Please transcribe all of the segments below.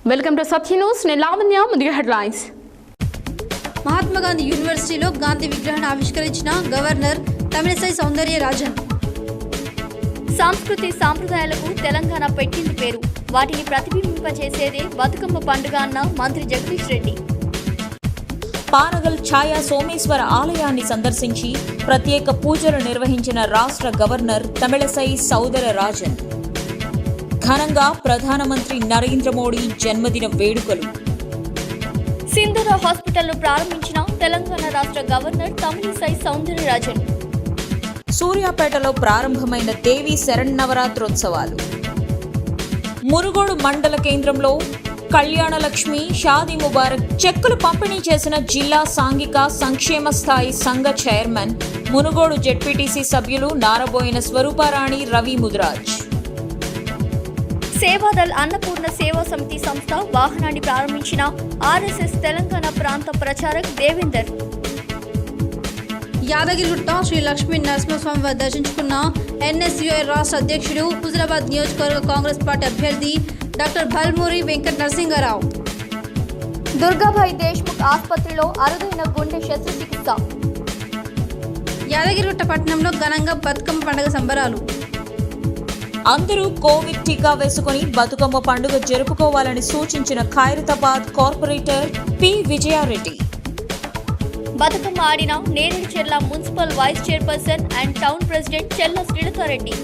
Welcome to Satya news. నేను లావణ్య. ముందుగా headlines. Mahatma Gandhi యూనివర్సిటీలో గాంధీ విగ్రహాన్ని ఆవిష్కరించిన గవర్నర్ తమిళిసై సౌందర్యరాజన్. సంస్కృతి సాంప్రదాయాలకు తెలంగాణ పెట్టింది పేరు. వాటిని ప్రతిబింబింపచేసేదే బతుకమ్మ పండుగ అన్న మంత్రి జగదీష్ రెడ్డి. పానగల్ ఛాయా సోమేశ్వర ఆలయాన్ని సందర్శించి ప్రత్యేక పూజలు నిర్వహించిన రాష్ట్ర గవర్నర్ తమిళిసై సౌందరరాజన్. ఘనంగా ప్రధానమంత్రి నరేంద్ర మోడీ జన్మదిన వేడుకలు. సింధూర హాస్పిటల్ను ప్రారంభించిన తెలంగాణ రాష్ట్ర గవర్నర్ తమిళిసై సౌందరరాజన్. సూర్యాపేటలో ప్రారంభమైన దేవీ శరన్నవరాత్రోత్సవాలు. మునుగోడు మండల కేంద్రంలో కళ్యాణలక్ష్మి షాదీ ముబారక్ చెక్కులు పంపిణీ చేసిన జిల్లా సాంఘిక సంక్షేమ స్థాయి సంఘ చైర్మన్ మునుగోడు జెడ్పీటీసీ సభ్యులు నారబోయిన స్వరూపారాణి రవి ముదిరాజ్. సేవాదల్ అన్నపూర్ణ సేవా సమితి సంస్థ వాహనాన్ని ప్రారంభించిన ఆర్ఎస్ఎస్ తెలంగాణ ప్రాంత ప్రచారక్ దేవేందర్. యాదగిరిగుట్ట శ్రీ లక్ష్మీ నరసింహస్వామి వారిని దర్శించుకున్న ఎన్ఎస్యుఐ రాష్ట్ర అధ్యక్షుడు హుజరాబాద్ నియోజకవర్గ కాంగ్రెస్ పార్టీ అభ్యర్థి డాక్టర్ భల్మూరి వెంకట నరసింహారావు. దుర్గాభాయ్ దేశ్ముఖ్ ఆసుపత్రిలో అరుదైన గుండె శస్త్రచికిత్స. యాదగిరిగుట్ట పట్టణంలో ఘనంగా బతుకమ్మ పండుగ సంబరాలు. అందరూ కోవిడ్ టీకా వేసుకుని బతుకమ్మ పండుగ జరుపుకోవాలని సూచించిన ఖైరతాబాద్ కార్పొరేటర్ పి విజయారెడ్డి. బతుకమ్మ ఆడిన Neredcherla municipal vice chairperson and town president Chella Srilatha Reddy.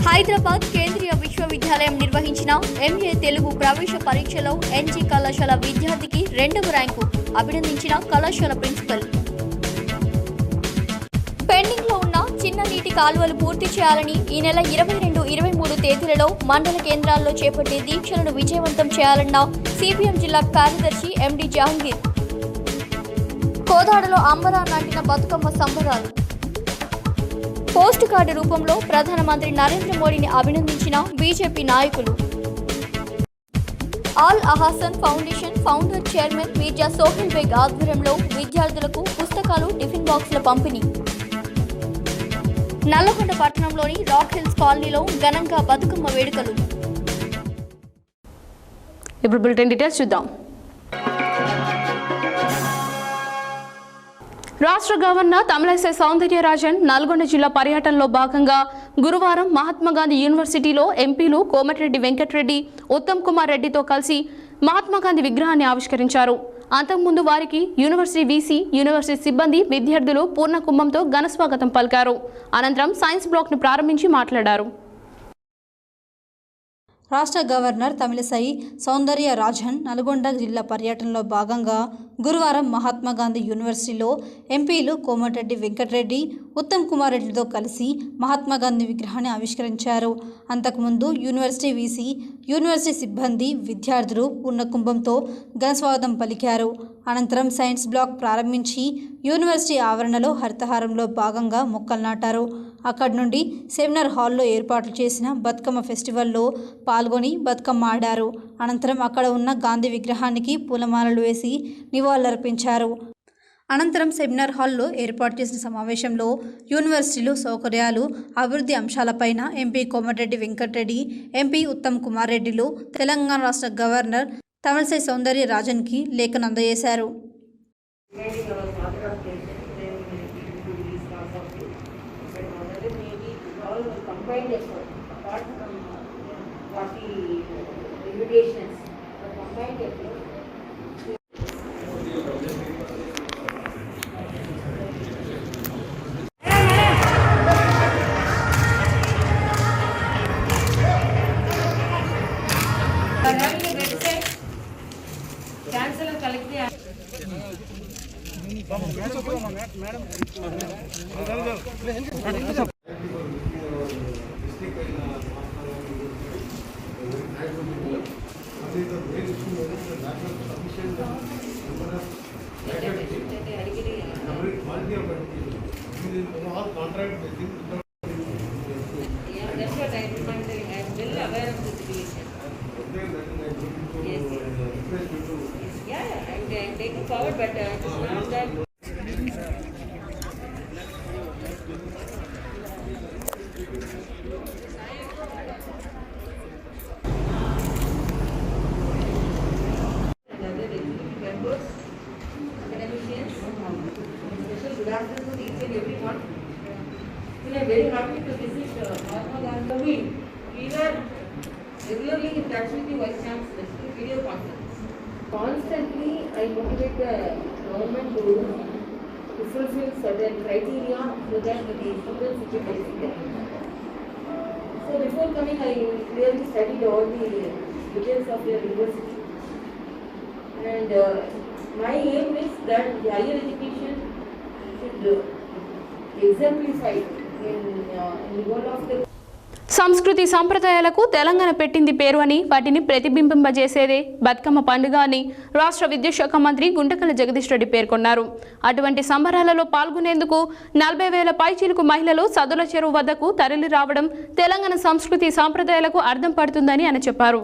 Hyderabad కేంద్రీయ విశ్వవిద్యాలయం నిర్వహించిన ఎంఏ తెలుగు ప్రవేశ పరీక్షలో ఎన్జీ కళాశాల విద్యార్థికి 2వ ర్యాంకు అభినందించిన కళాశాల ప్రిన్సిపల్. పెండింగ్ లో ఉన్న చిన్న నీటి కాలువలు పూర్తి చేయాలని ఈ నెల 22, 23 తేదీలలో మండల కేంద్రాల్లో చేపట్టే దీక్షలను విజయవంతం చేయాలన్న సిపిఎం జిల్లా కార్యదర్శి ఎండి జహంగీర్. కోదాడలో అంబరా నాటిన బతుకమ్మ సంబరాలు. పోస్ట్ కార్డు రూపంలో ప్రధానమంత్రి నరేంద్ర మోడీని అభినందించిన బీజేపీ నాయకులు. Al Ahsan foundation founder chairman Mirza Sohail Baig ఆధ్వర్యంలో విద్యార్థులకు పుస్తకాలు, టిఫిన్ బాక్సుల పంపిణీ. నల్లగొండ పట్టణంలోని రాక్ హిల్స్ కాలనీలో ఘనంగా బతుకమ్మ వేడుకలు. ఇప్పుడు బులెటిన్ డీటెయిల్స్ చూద్దాం. రాష్ట్ర గవర్నర్ తమిళిసై సౌందర్యరాజన్ నల్గొండ జిల్లా పర్యటనలో భాగంగా గురువారం మహాత్మా గాంధీ యూనివర్సిటీలో ఎంపీలు కోమటిరెడ్డి వెంకటరెడ్డి, ఉత్తమ్ కుమార్ రెడ్డితో కలిసి మహాత్మా గాంధీ విగ్రహాన్ని ఆవిష్కరించారు. అంతకుముందు వారికి యూనివర్సిటీ వీసీ, యూనివర్సిటీ సిబ్బంది, విద్యార్థులు పూర్ణ కుంభంతో ఘనస్వాగతం పలికారు. అనంతరం సైన్స్ బ్లాక్ను ప్రారంభించి మాట్లాడారు. రాష్ట్ర గవర్నర్ తమిళిసై సౌందర్యరాజన్ నల్గొండ జిల్లా పర్యటనలో భాగంగా గురువారం మహాత్మా గాంధీ యూనివర్సిటీలో ఎంపీలు కోమటిరెడ్డి వెంకటరెడ్డి, ఉత్తమ్ కుమార్ రెడ్డితో కలిసి మహాత్మా గాంధీ విగ్రహాన్ని ఆవిష్కరించారు. అంతకుముందు యూనివర్సిటీ వీసీ, యూనివర్సిటీ సిబ్బంది, విద్యార్థులు పూర్ణకుంభంతో ఘనస్వాగతం పలికారు. అనంతరం సైన్స్ బ్లాక్ ప్రారంభించి యూనివర్సిటీ ఆవరణలో హరితహారంలో భాగంగా మొక్కలు నాటారు. అక్కడి నుండి సెమినార్ హాల్లో ఏర్పాట్లు చేసిన బతుకమ్మ ఫెస్టివల్లో పాల్గొని బతుకమ్మ ఆడారు. అనంతరం అక్కడ ఉన్న గాంధీ విగ్రహానికి పూలమాలలు వేసి నివాళులర్పించారు. అనంతరం సెమినార్ హాల్లో ఏర్పాటు చేసిన సమావేశంలో యూనివర్సిటీలో సౌకర్యాలు, అభివృద్ధి అంశాలపైన ఎంపీ కోమటిరెడ్డి వెంకటరెడ్డి, ఎంపీ ఉత్తమ్ కుమార్ రెడ్డిలు తెలంగాణ రాష్ట్ర గవర్నర్ తమిళిసై సౌందర్యరాజన్కి లేఖను అందజేశారు. We are very happy to visit Mahatma Gandhi. We were regularly in touch with the Vice Chancellor through video conference. Constantly, I motivate the government to fulfill certain criteria so that the students will be benefited. So before coming, I clearly studied all the details of their university. And my aim is that the higher education should exemplify in the goal of the సంస్కృతి సంప్రదాయాలకు తెలంగాణ పెట్టింది పేరు అని వాటిని ప్రతిబింబింపజేసేదే బతుకమ్మ పండుగ అని రాష్ట్ర విద్యాశాఖ మంత్రి గుంటకల జగదీష్ రెడ్డి పేర్కొన్నారు. అటువంటి సంబరాలలో పాల్గొనేందుకు 40,000 పైచిలుకు మహిళలు సదుల చెరువు వద్దకు తరలి రావడం తెలంగాణ సంస్కృతి సంప్రదాయాలకు అర్థం పడుతుందని ఆయన చెప్పారు.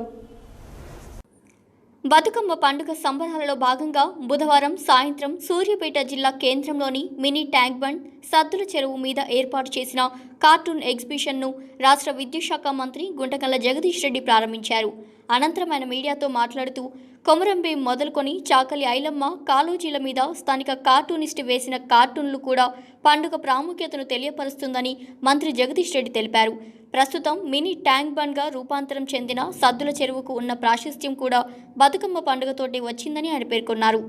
బతుకమ్మ పండుగ సంబరాలలో భాగంగా బుధవారం సాయంత్రం సూర్యాపేట జిల్లా కేంద్రంలోని మినీ ట్యాంక్ బండ్ సద్దుల చెరువు మీద ఏర్పాటు చేసిన కార్టూన్ ఎగ్జిబిషన్ను రాష్ట్ర విద్యాశాఖ మంత్రి గుంటకల్ల జగదీష్ రెడ్డి ప్రారంభించారు. అనంతరం ఆయన మీడియాతో మాట్లాడుతూ కొమరంభీం మొదలుకొని చాకలి ఐలమ్మ కాళోజీల మీద స్థానిక కార్టూనిస్ట్ వేసిన కార్టూన్లు కూడా పండుగ ప్రాముఖ్యతను తెలియపరుస్తుందని మంత్రి జగదీష్ రెడ్డి తెలిపారు. ప్రస్తుతం మినీ ట్యాంక్ బండ్గా రూపాంతరం చెందిన సద్దుల చెరువుకు ఉన్న ప్రాశస్త్యం కూడా బతుకమ్మ పండుగతోటి వచ్చిందని ఆయన పేర్కొన్నారు.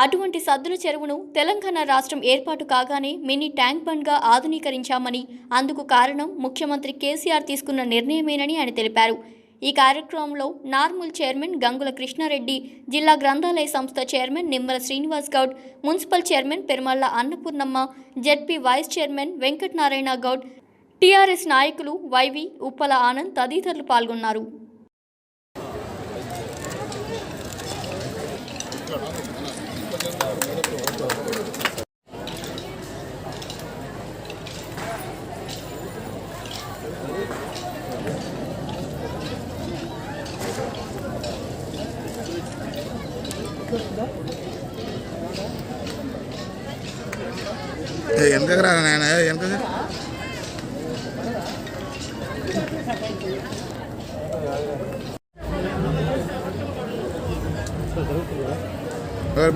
అటువంటి సద్దుల చెరువును తెలంగాణ రాష్ట్రం ఏర్పాటు కాగానే మినీ ట్యాంక్ బండ్గా ఆధునీకరించామని, అందుకు కారణం ముఖ్యమంత్రి కేసీఆర్ తీసుకున్న నిర్ణయమేనని ఆయన తెలిపారు. ఈ కార్యక్రమంలో నార్మల్ చైర్మన్ గంగుల కృష్ణారెడ్డి, జిల్లా గ్రంథాలయ సంస్థ chairman Nimmala Srinivas Goud, municipal chairman Perumalla Annapurnamma, ZP vice chairman Venkatanarayana Goud, TRS నాయకులు వైవి, ఉప్పల ఆనంద్ తదితరులు పాల్గొన్నారు.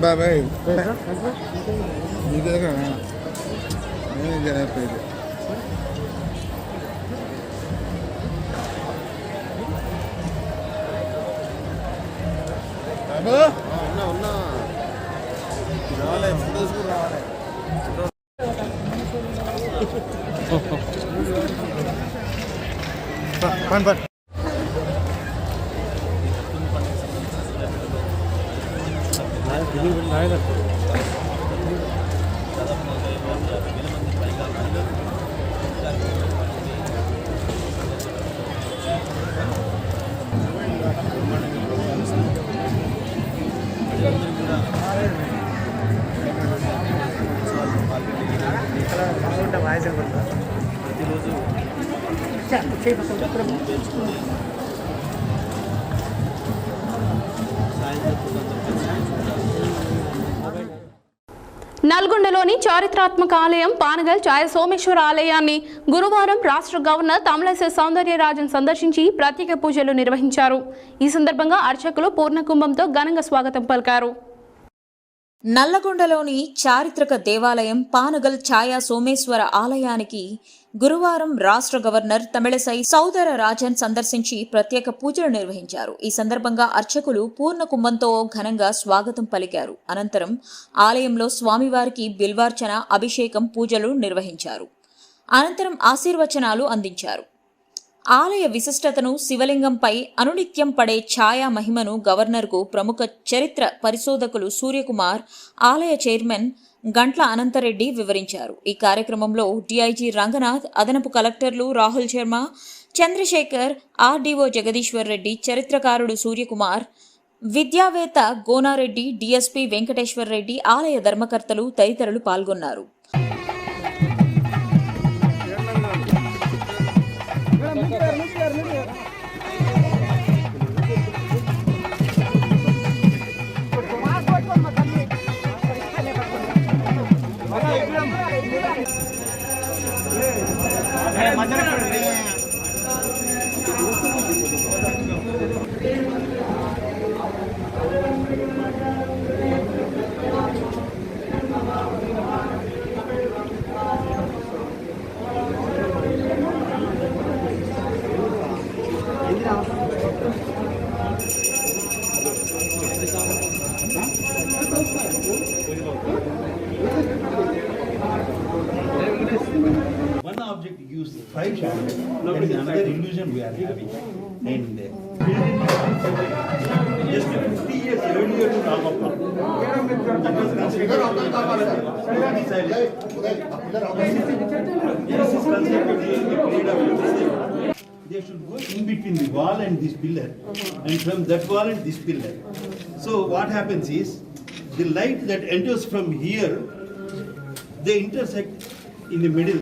బాబాయ్ నల్గొండలోని చారిత్రాత్మక ఆలయం పానగల్ ఛాయ సోమేశ్వర ఆలయాన్ని గురువారం రాష్ట్ర గవర్నర్ తమిళసై సౌందర్యరాజన్ సందర్శించి ప్రత్యేక పూజలు నిర్వహించారు. ఈ సందర్భంగా అర్చకులు పూర్ణకుంభంతో ఘనంగా స్వాగతం పలికారు. నల్లగొండలోని చారిత్రక దేవాలయం పానగల్ ఛాయ సోమేశ్వర ఆలయానికి గురువారం రాష్ట్ర గవర్నర్ తమిళసై సౌందరరాజన్ సందర్శించి ప్రత్యేక పూజలు నిర్వహించారు. ఈ సందర్భంగా అర్చకులు పూర్ణ కుంభంతో ఘనంగా స్వాగతం పలికారు. అనంతరం ఆలయంలో స్వామివారికి బిల్వార్చన, అభిషేకం, పూజలు నిర్వహించారు. అనంతరం ఆశీర్వచనాలు అందించారు. ఆలయ విశిష్టతను, శివలింగంపై అనునిత్యం పడే ఛాయా మహిమను గవర్నర్కు ప్రముఖ చరిత్ర పరిశోధకులు సూర్యకుమార్, ఆలయ చైర్మన్ గంట్ల అనంతరెడ్డి వివరించారు. ఈ కార్యక్రమంలో డీఐజీ రంగనాథ్, అదనపు కలెక్టర్లు రాహుల్ శర్మ, చంద్రశేఖర్, ఆర్డీఓ జగదీశ్వర్ రెడ్డి, చరిత్రకారుడు సూర్యకుమార్, విద్యావేత్త గోనారెడ్డి, డీఎస్పీ వెంకటేశ్వర్ రెడ్డి, ఆలయ ధర్మకర్తలు తదితరులు పాల్గొన్నారు. use 5 channels. That is another illusion we are having. And just 50 years earlier to Ramappa, that was considered they should go in between the wall and this pillar, and from that wall and this pillar. So what happens is, the light that enters from here, they intersect in the middle.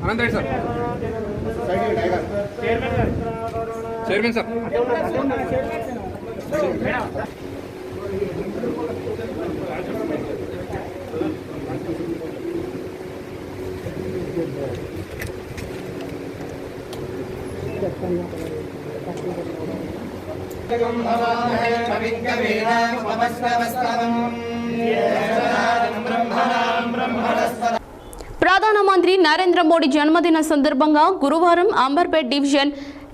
Anantha Reddy sir chairman sir ప్రధానమంత్రి నరేంద్ర మోడీ జన్మదిన సందర్భంగా గురువారం Amberpet division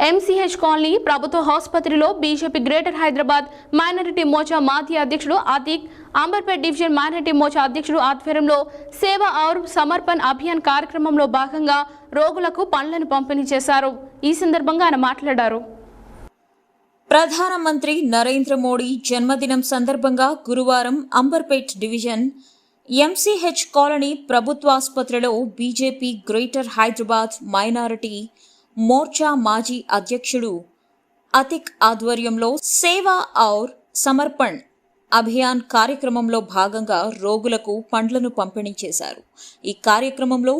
MCH colony ప్రభుత్వ ఆసుపత్రిలో BJP Greater Hyderabad minority Morcha మాజీ అధ్యక్షుడు Atiq, Amberpet division minority Morcha అధ్యక్షుడు ఆధ్వర్యంలో సేవ ఔర్ సమర్పణ్ అభియాన్ కార్యక్రమంలో భాగంగా రోగులకు పండ్లను పంపిణీ చేశారు. ఈ సందర్భంగా ఆయన మాట్లాడారు. ప్రధానమంత్రి నరేంద్ర మోడీ జన్మదినం సందర్భంగా గురువారం అంబర్పేట్ డివిజన్ ఎంసీహెచ్ కాలనీ ప్రభుత్వాసుపత్రిలో BJP Greater Hyderabad minority Morcha మాజీ అధ్యక్షుడు అతిక్ ఆధ్వర్యంలో సేవా ఔర్ సమర్పణ్ అభియాన్ కార్యక్రమంలో భాగంగా రోగులకు పండ్లను పంపిణీ చేశారు. ఈ కార్యక్రమంలో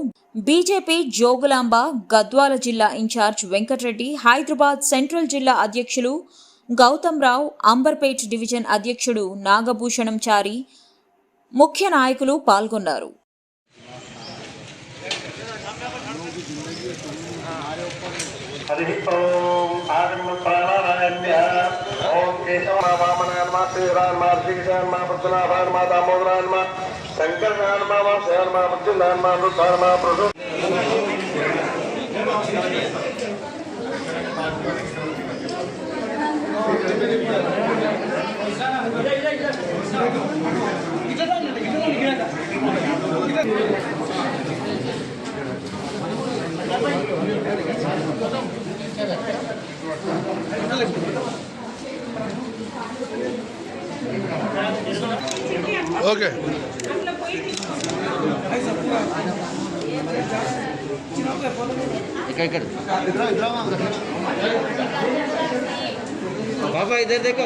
బీజేపీ జోగులాంబ గద్వాల జిల్లా ఇన్ఛార్జ్ వెంకటరెడ్డి, హైదరాబాద్ సెంట్రల్ జిల్లా అధ్యక్షులు గౌతమ్ రావు, అంబర్పేట్ డివిజన్ అధ్యక్షుడు నాగభూషణం చారి, ముఖ్య నాయకులు పాల్గొన్నారు. Okay. बाबा इधर देखो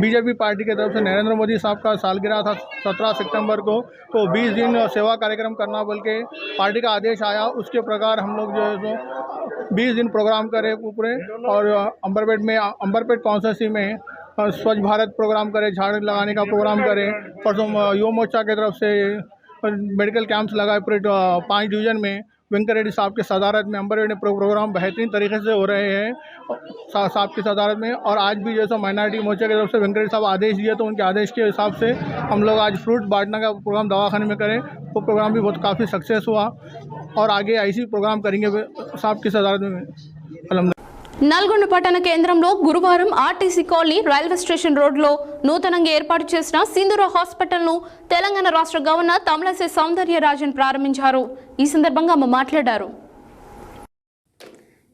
बीजेपी पार्टी की तरफ से नरेंद्र मोदी साहब का सालगिरह था 17 सितंबर को, तो 20 दिन सेवा कार्यक्रम करना बोल के पार्टी का आदेश आया। उसके प्रकार हम लोग जो है सो 20 दिन प्रोग्राम करे पूरे, और अंबरपेट कॉन्स्टिट्यूंसी में स्वच्छ भारत प्रोग्राम करे, झाड़ लगाने का प्रोग्राम करे। परसों युवा मोर्चा की तरफ से मेडिकल कैंप्स लगाए पूरे 5 डिवीज़न में। वेंकट साहब की सदारत में अंबरपेट में प्रोग्राम बेहतरीन तरीके से हो रहे हैं साहब की सदारत में। और आज भी जैसा माइनॉरिटी मोर्चा की तरफ से वेंकट साहब आदेश दिए, तो उनके आदेश के हिसाब से हम लोग आज फ्रूट बांटने का प्रोग्राम दवाखाने में करें। वो प्रोग्राम भी बहुत काफ़ी सक्सेस हुआ, और आगे ऐसी प्रोग्राम करेंगे साहब की सदारत में। अलहमदुलिल्लाह। నల్గొండ పట్టణ కేంద్రంలో గురువారం ఆర్టీసీ కాలనీ రైల్వే స్టేషన్ రోడ్లో నూతనంగా ఏర్పాటు చేసిన సింధూర హాస్పిటల్ను తెలంగాణ రాష్ట్ర గవర్నర్ తమిళసై సౌందర్యరాజన్ ప్రారంభించారు. ఈ సందర్భంగా ఆమె మాట్లాడారు.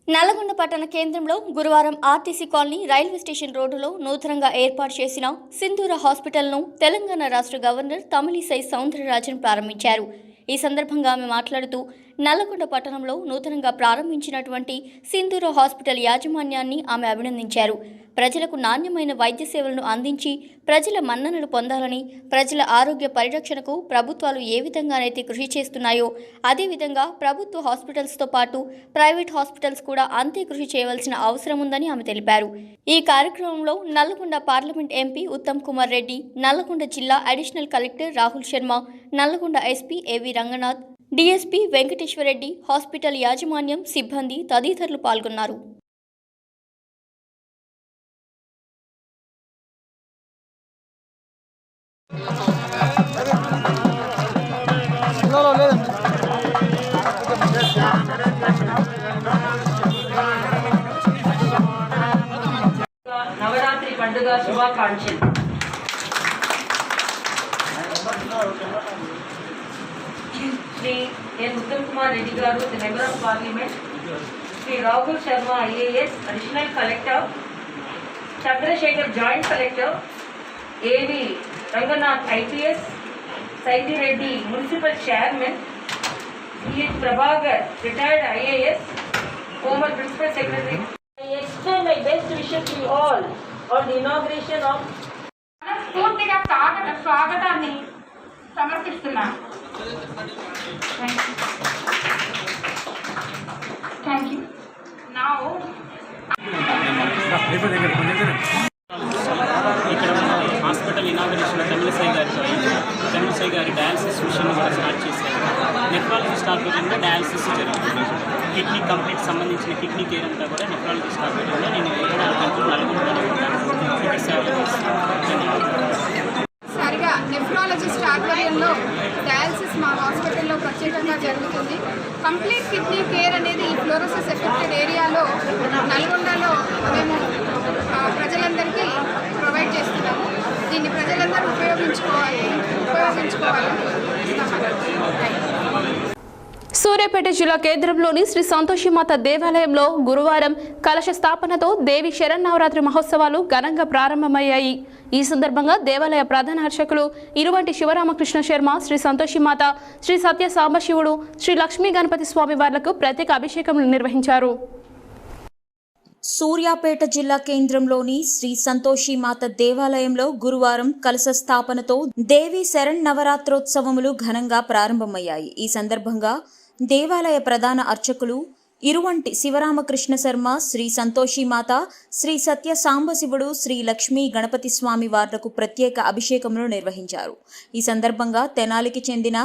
నల్గొండ పట్టణ కేంద్రంలో గురువారం ఆర్టీసీ కాలనీ రైల్వే స్టేషన్ రోడ్డులో నూతనంగా ఏర్పాటు చేసిన సింధూర హాస్పిటల్ను తెలంగాణ రాష్ట్ర గవర్నర్ తమిళసై సౌందర్యరాజన్ ప్రారంభించారు. ఈ సందర్భంగా ఆమె మాట్లాడుతూ నల్లగొండ పట్టణంలో నూతనంగా ప్రారంభించినటువంటి సింధూర హాస్పిటల్ యాజమాన్యాన్ని ఆమె అభినందించారు. ప్రజలకు నాణ్యమైన వైద్య సేవలను అందించి ప్రజల మన్ననలు పొందాలని, ప్రజల ఆరోగ్య పరిరక్షణకు ప్రభుత్వాలు ఏ విధంగానైతే కృషి చేస్తున్నాయో అదేవిధంగా ప్రభుత్వ హాస్పిటల్స్తో పాటు ప్రైవేట్ హాస్పిటల్స్ కూడా అంతే కృషి చేయవలసిన అవసరం ఉందని ఆమె తెలిపారు. ఈ కార్యక్రమంలో నల్లగొండ పార్లమెంట్ ఎంపీ ఉత్తమ్ కుమార్ రెడ్డి, నల్లగొండ జిల్లా additional collector Rahul Sharma, Nalgonda SP ఏవి రంగనాథ్, డీఎస్పీ వెంకటేశ్వరరెడ్డి, హాస్పిటల్ యాజమాన్యం, సిబ్బంది తదితరులు పాల్గొన్నారు. నవరాత్రి పండుగ శుభాకాంక్షలు. శ్రీ ఎన్ ఉత్తమ్ కుమార్ రెడ్డి గారు, the member of parliament, Shri Rahul Sharma IAS additional collector, Chandrashekar joint collector, AV Ranganath IPS, Saiti Reddy municipal chairman, CH Prabhakar retired IAS, former principal secretary. I extend my best wishes to you all on the inauguration of పూర్తిగా స్వాగతాన్ని సమర్పిస్తున్నాను. Thank you. నా ఇక్కడ hospital inauguration Tamilisai గారి dialysis machine కూడా start చేశారు. Nephrologist ఆధ్వర్యంలో dialysis జరుగుతుంది. Kidney complete సంబంధించిన kidney care అంతా కూడా నెఫ్రాలజిస్ట్ ఆధ్వర్యంలో నేను 24 గంటలు నలుగురు ఇక్కడ సేవలు చేస్తాను. సరిగా నెఫ్రాలజిస్ట్ ఆధ్వర్యంలో డయాలసిస్ మా హాస్పిటల్లో ప్రత్యేకంగా జరుగుతుంది. కంప్లీట్ కిడ్నీ కేర్ అనేది ఈ ఫ్లోరోసిస్ ఎఫెక్టెడ్ ఏరియాలో నల్గొండలో మేము ప్రజలందరికీ ప్రొవైడ్ చేస్తున్నాము. దీన్ని ప్రజలందరూ ఉపయోగించుకోవాలి. సూర్యాపేట జిల్లా కేంద్రంలోని శ్రీ సంతోషిమాత దేవాలయంలో గురువారం కలశ స్థాపనతో దేవి శరన్నవరాత్రి మహోత్సవాలు ఘనంగా ప్రారంభమయ్యాయి. ఈ సందర్భంగా దేవాలయ ప్రధాన అర్చకులు ఇరువంటి శివరామకృష్ణ శర్మ, శ్రీ సంతోషిమాత, శ్రీ సత్య సాంబశివుడు, శ్రీ లక్ష్మీ గణపతి స్వామి వార్లకు ప్రత్యేక అభిషేకం నిర్వహించారు. సూర్యాపేట జిల్లా కేంద్రంలోని శ్రీ సంతోషిమాత దేవాలయంలో గురువారం కలశ స్థాపనతో దేవి శరన్నవరాత్రోత్సవములు ఘనంగా ప్రారంభమయ్యాయి. ఈ సందర్భంగా దేవాలయ ప్రధాన అర్చకులు ఇరువంటి శివరామకృష్ణ శర్మ, శ్రీ సంతోషిమాత, శ్రీ సత్య సాంబశివుడు, శ్రీ లక్ష్మీ గణపతి స్వామి వార్లకు ప్రత్యేక అభిషేకములు నిర్వహించారు. ఈ సందర్భంగా తెనాలికి చెందిన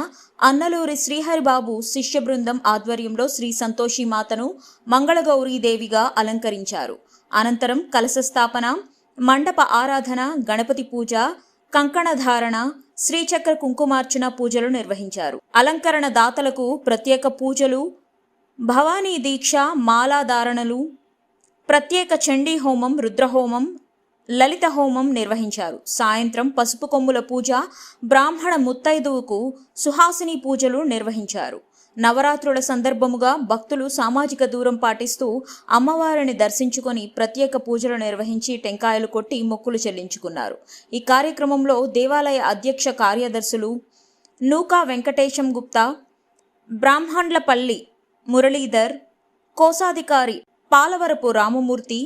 అన్నలూరి శ్రీహరిబాబు శిష్య బృందం ఆధ్వర్యంలో శ్రీ సంతోషిమాతను మంగళగౌరీదేవిగా అలంకరించారు. అనంతరం కలశ స్థాపన, మండప ఆరాధన, గణపతి పూజ, కంకణధారణ, శ్రీచక్ర కుంకుమార్చన పూజలు నిర్వహించారు. అలంకరణ దాతలకు ప్రత్యేక పూజలు, భవానీ దీక్ష, మాలాధారణలు, ప్రత్యేక చండీ హోమం, రుద్రహోమం, లలిత హోమం నిర్వహించారు. సాయంత్రం పసుపు కొమ్ముల పూజ, బ్రాహ్మణ ముత్తైదువుకు సుహాసిని పూజలు నిర్వహించారు. నవరాత్రుల సందర్భముగా భక్తులు సామాజిక దూరం పాటిస్తూ అమ్మవారిని దర్శించుకొని ప్రత్యేక పూజలు నిర్వహించి టెంకాయలు కొట్టి మొక్కులు చెల్లించుకున్నారు. ఈ కార్యక్రమంలో దేవాలయ అధ్యక్ష కార్యదర్శులు నూకా వెంకటేశం గుప్తా, బ్రాహ్మణ్లపల్లి మురళీధర్, కోశాధికారి పాలవరపు రామమూర్తి,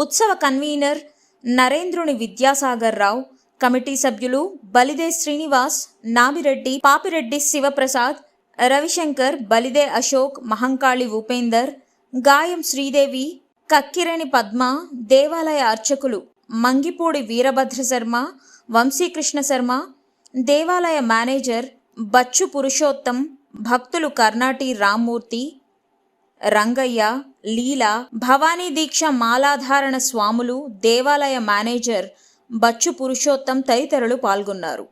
ఉత్సవ కన్వీనర్ నరేంద్రుని విద్యాసాగర్ రావు, కమిటీ సభ్యులు బలిదే శ్రీనివాస్, నామిరెడ్డి, పాపిరెడ్డి శివప్రసాద్, రవిశంకర్, బలిదే అశోక్, మహంకాళి ఉపేందర్, గాయం శ్రీదేవి, కక్కిరేని పద్మ, దేవాలయ అర్చకులు మంగిపూడి వీరభద్ర శర్మ, వంశీకృష్ణ శర్మ, దేవాలయ మేనేజర్ బచ్చు పురుషోత్తం, భక్తులు కర్ణాటి రామ్మూర్తి, రంగయ్య, లీలా, భవానీ దీక్ష మాలాధారణ స్వాములు, దేవాలయ మేనేజర్ బచ్చు పురుషోత్తం తదితరులు పాల్గొన్నారు.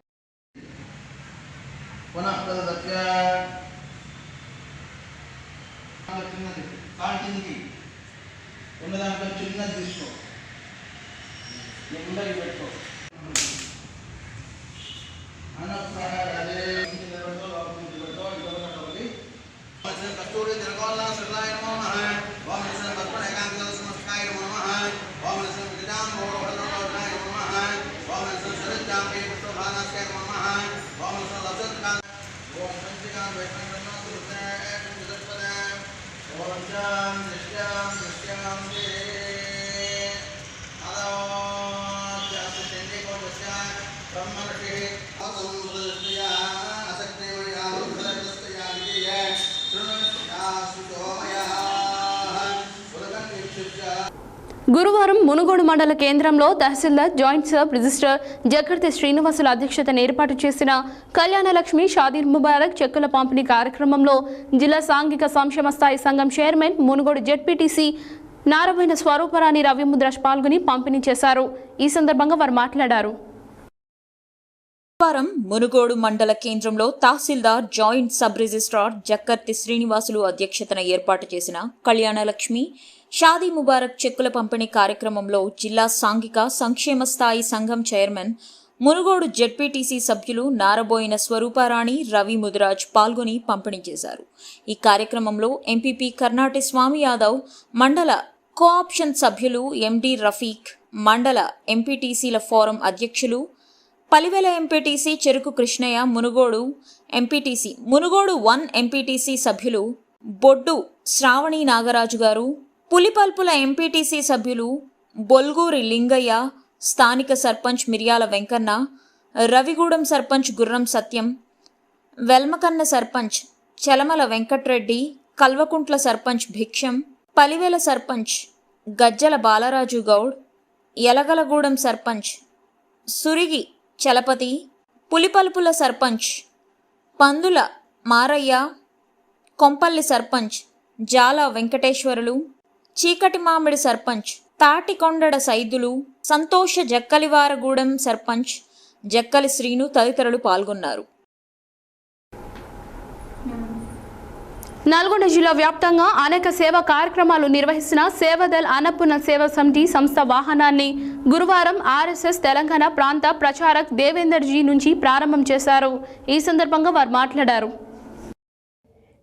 గురువారం మునుగోడు మండల కేంద్రంలో తహసీల్దార్ జాయింట్ సబ్ రిజిస్ట్రార్ జకర్తి శ్రీనివాసుల అధ్యక్షతన ఏర్పాటు చేసిన కళ్యాణలక్ష్మి షాదీ ముబారక్ చెక్కుల పంపిణీ కార్యక్రమంలో జిల్లా సాంఘిక సంక్షేమ స్థాయి సంఘం చైర్మన్ మునుగోడు జెడ్పీటీసీ నారబోయిన స్వరూపరాణి రవిముద్రాజ్ పాల్గొని పంపిణీ చేశారు. ఈ సందర్భంగా వారు మాట్లాడారు. గురువారం మునుగోడు మండల కేంద్రంలో తహసీల్దార్ జాయింట్ సబ్ రిజిస్ట్రార్ జక్కర్తి శ్రీనివాసులు అధ్యక్షతన ఏర్పాటు చేసిన కళ్యాణలక్ష్మి షాదీ ముబారక్ చెక్కుల పంపిణీ కార్యక్రమంలో జిల్లా సాంఘిక సంక్షేమ స్థాయి సంఘం చైర్మన్ మునుగోడు జెడ్పీటీసీ సభ్యులు నారబోయిన స్వరూపరాణి రవి ముదిరాజ్ పాల్గొని పంపిణీ చేశారు. ఈ కార్యక్రమంలో ఎంపీపీ కర్నాటి స్వామి యాదవ్, మండల కోఆప్షన్ సభ్యులు ఎండి రఫీక్, మండల ఎంపీటీసీల ఫోరం అధ్యక్షులు పలివెల ఎంపీటీసీ చెరుకు కృష్ణయ్య, మునుగోడు 1 ఎంపీటీసీ సభ్యులు బొడ్డు శ్రావణి నాగరాజు గారు, పులిపల్పుల ఎంపీటీసీ సభ్యులు బొల్గూరి లింగయ్య, స్థానిక సర్పంచ్ మిర్యాల వెంకన్న, రవిగూడెం సర్పంచ్ గుర్రం సత్యం, వెల్మకన్న సర్పంచ్ చలమల వెంకట్రెడ్డి, కల్వకుంట్ల సర్పంచ్ భిక్షం, పలివెల సర్పంచ్ గజ్జల బాలరాజు గౌడ్, యలగలగూడెం సర్పంచ్ సురిగి చలపతి, పులిపల్పుల సర్పంచ్ పందుల మారయ్య, కొంపల్లి సర్పంచ్ జాల వెంకటేశ్వరులు, చీకటి మామిడి సర్పంచ్ తాటికొండడ సైదులు, సంతోష జక్కలివారగూడెం సర్పంచ్ జక్కలి శ్రీను తదితరులు పాల్గొన్నారు. నల్గొండ జిల్లా వ్యాప్తంగా అనేక సేవా కార్యక్రమాలు నిర్వహిస్తున్న సేవాదల్ అన్నపూర్ణ సేవా సమితి సంస్థ వాహనాన్ని గురువారం ఆర్ఎస్ఎస్ తెలంగాణ ప్రాంత ప్రచారక్ దేవేందర్జీ నుంచి ప్రారంభం చేశారు. ఈ సందర్భంగా వారు మాట్లాడారు.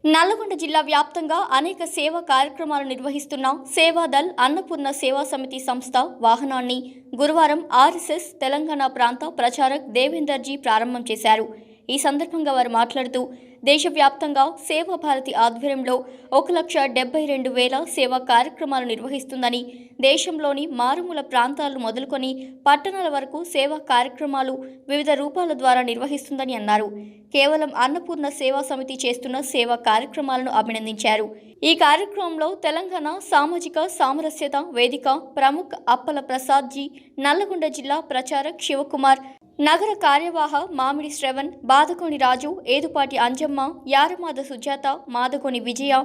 నల్లగొండ జిల్లా వ్యాప్తంగా అనేక సేవా కార్యక్రమాలు నిర్వహిస్తున్న సేవాదల్ అన్నపూర్ణ సేవా సమితి సంస్థ వాహనాన్ని గురువారం ఆర్ఎస్ఎస్ తెలంగాణ ప్రాంత ప్రచారక్ దేవేందర్జీ ప్రారంభం చేశారు. ఈ సందర్భంగా వారు మాట్లాడుతూ దేశవ్యాప్తంగా సేవా భారతి ఆధ్వర్యంలో 1,72,000 సేవా కార్యక్రమాలు నిర్వహిస్తుందని, దేశంలోని మారుమూల ప్రాంతాలు మొదలుకొని పట్టణాల వరకు సేవా కార్యక్రమాలు వివిధ రూపాల ద్వారా నిర్వహిస్తుందని అన్నారు. కేవలం అన్నపూర్ణ సేవా సమితి చేస్తున్న సేవా కార్యక్రమాలను అభినందించారు. ఈ కార్యక్రమంలో తెలంగాణ సామాజిక సామరస్యత వేదిక ప్రముఖ్ అప్పల ప్రసాద్జీ, నల్లగొండ జిల్లా ప్రచారక్ శివకుమార్, నగర కార్యవాహ మామిడి శ్రవణ్, బాదకోని రాజు, ఏదుపాటి అంజమ్మ, యారమాద సుజాత, మాదకోని విజయ,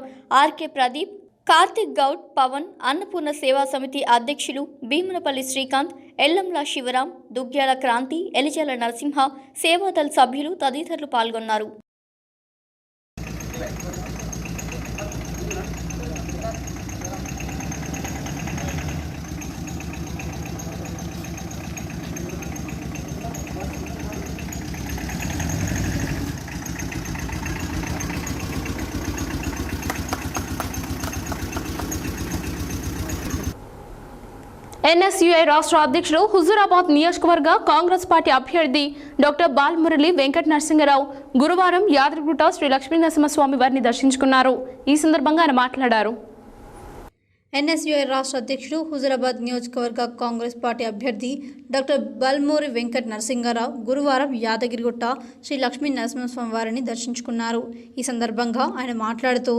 ఆర్కే ప్రదీప్, కార్తిక్ గౌడ్, పవన్, అన్నపూర్ణ సేవా సమితి అధ్యక్షులు భీమునపల్లి శ్రీకాంత్, ఎల్లంల శివరాం, దుగ్గ్యాల క్రాంతి, ఎలిజల నరసింహ, సేవాదల్ సభ్యులు తదితరులు పాల్గొన్నారు. ఎన్ఎస్యుఐ రాష్ట్ర అధ్యక్షుడు, హుజూరాబాద్ నియోజకవర్గ కాంగ్రెస్ పార్టీ అభ్యర్థి డాక్టర్ బాలమురళి వెంకట నరసింహరావు గురువారం యాదగిరిగుట్ట శ్రీ లక్ష్మీనరసింహస్వామి వారిని దర్శించుకున్నారు. ఈ సందర్భంగా ఆయన మాట్లాడారు. ఎన్ఎస్యుఐ రాష్ట్ర అధ్యక్షుడు, హుజూరాబాద్ నియోజకవర్గ కాంగ్రెస్ పార్టీ అభ్యర్థి డాక్టర్ బాలమూరి వెంకట నరసింహారావు గురువారం యాదగిరిగుట్ట శ్రీ లక్ష్మీ నరసింహస్వామి వారిని దర్శించుకున్నారు. ఈ సందర్భంగా ఆయన మాట్లాడుతూ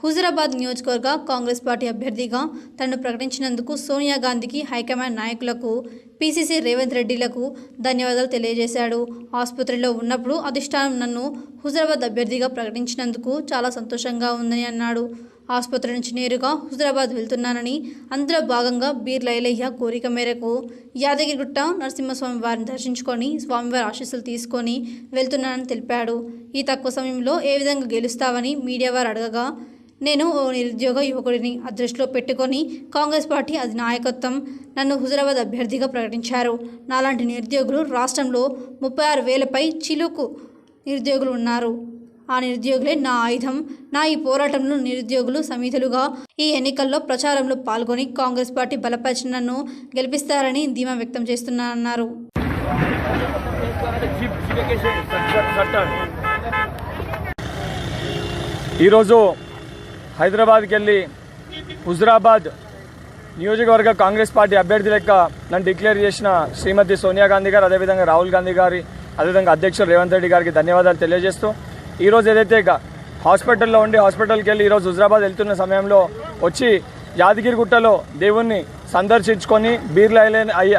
హుజూరాబాద్ నియోజకవర్గ కాంగ్రెస్ పార్టీ అభ్యర్థిగా తనను ప్రకటించినందుకు సోనియా గాంధీకి, హైకమాండ్ నాయకులకు, పీసీసీ రేవంత్ రెడ్డిలకు ధన్యవాదాలు తెలియజేశాడు. ఆసుపత్రిలో ఉన్నప్పుడు అధిష్టానం నన్ను హుజూరాబాద్ అభ్యర్థిగా ప్రకటించినందుకు చాలా సంతోషంగా ఉందని అన్నాడు. ఆసుపత్రి నుంచి నేరుగా హుజూరాబాద్ వెళ్తున్నానని, అందులో భాగంగా బీర్ లైలయ్య కోరిక మేరకు యాదగిరిగుట్ట నరసింహస్వామి వారిని దర్శించుకొని స్వామివారి ఆశీస్సులు తీసుకొని వెళ్తున్నానని తెలిపాడు. ఈ తక్కువ సమయంలో ఏ విధంగా గెలుస్తావని మీడియా వారు అడగగా, నేను ఓ నిరుద్యోగ యువకుడిని దృష్టిలో పెట్టుకొని కాంగ్రెస్ పార్టీ నాయకత్వం నన్ను హుజూరాబాద్ అభ్యర్థిగా ప్రకటించారు. నాలాంటి నిరుద్యోగులు రాష్ట్రంలో 36,000 చిలుకు నిరుద్యోగులు ఉన్నారు. ఆ నిరుద్యోగులే నా ఆయుధం. నా ఈ పోరాటంలో నిరుద్యోగులు సమితులుగా ఈ ఎన్నికల్లో ప్రచారంలో పాల్గొని కాంగ్రెస్ పార్టీ బలపరిచి నన్ను గెలిపిస్తారని ధీమా వ్యక్తం చేస్తున్నానన్నారు. ఈరోజు హైదరాబాద్కి వెళ్ళి హుజూరాబాద్ నియోజకవర్గ కాంగ్రెస్ పార్టీ అభ్యర్థి లెక్క నన్ను డిక్లేర్ చేసిన శ్రీమతి సోనియా గాంధీ గారు, అదేవిధంగా రాహుల్ గాంధీ గారి, అదేవిధంగా అధ్యక్షుడు రేవంత్ రెడ్డి గారికి ధన్యవాదాలు తెలియజేస్తూ, ఈరోజు ఏదైతే హాస్పిటల్లో ఉండి హాస్పిటల్కి వెళ్ళి ఈరోజు హుజూరాబాద్ వెళ్తున్న సమయంలో వచ్చి యాదగిరిగుట్టలో దేవుణ్ణి సందర్శించుకొని బీర్ల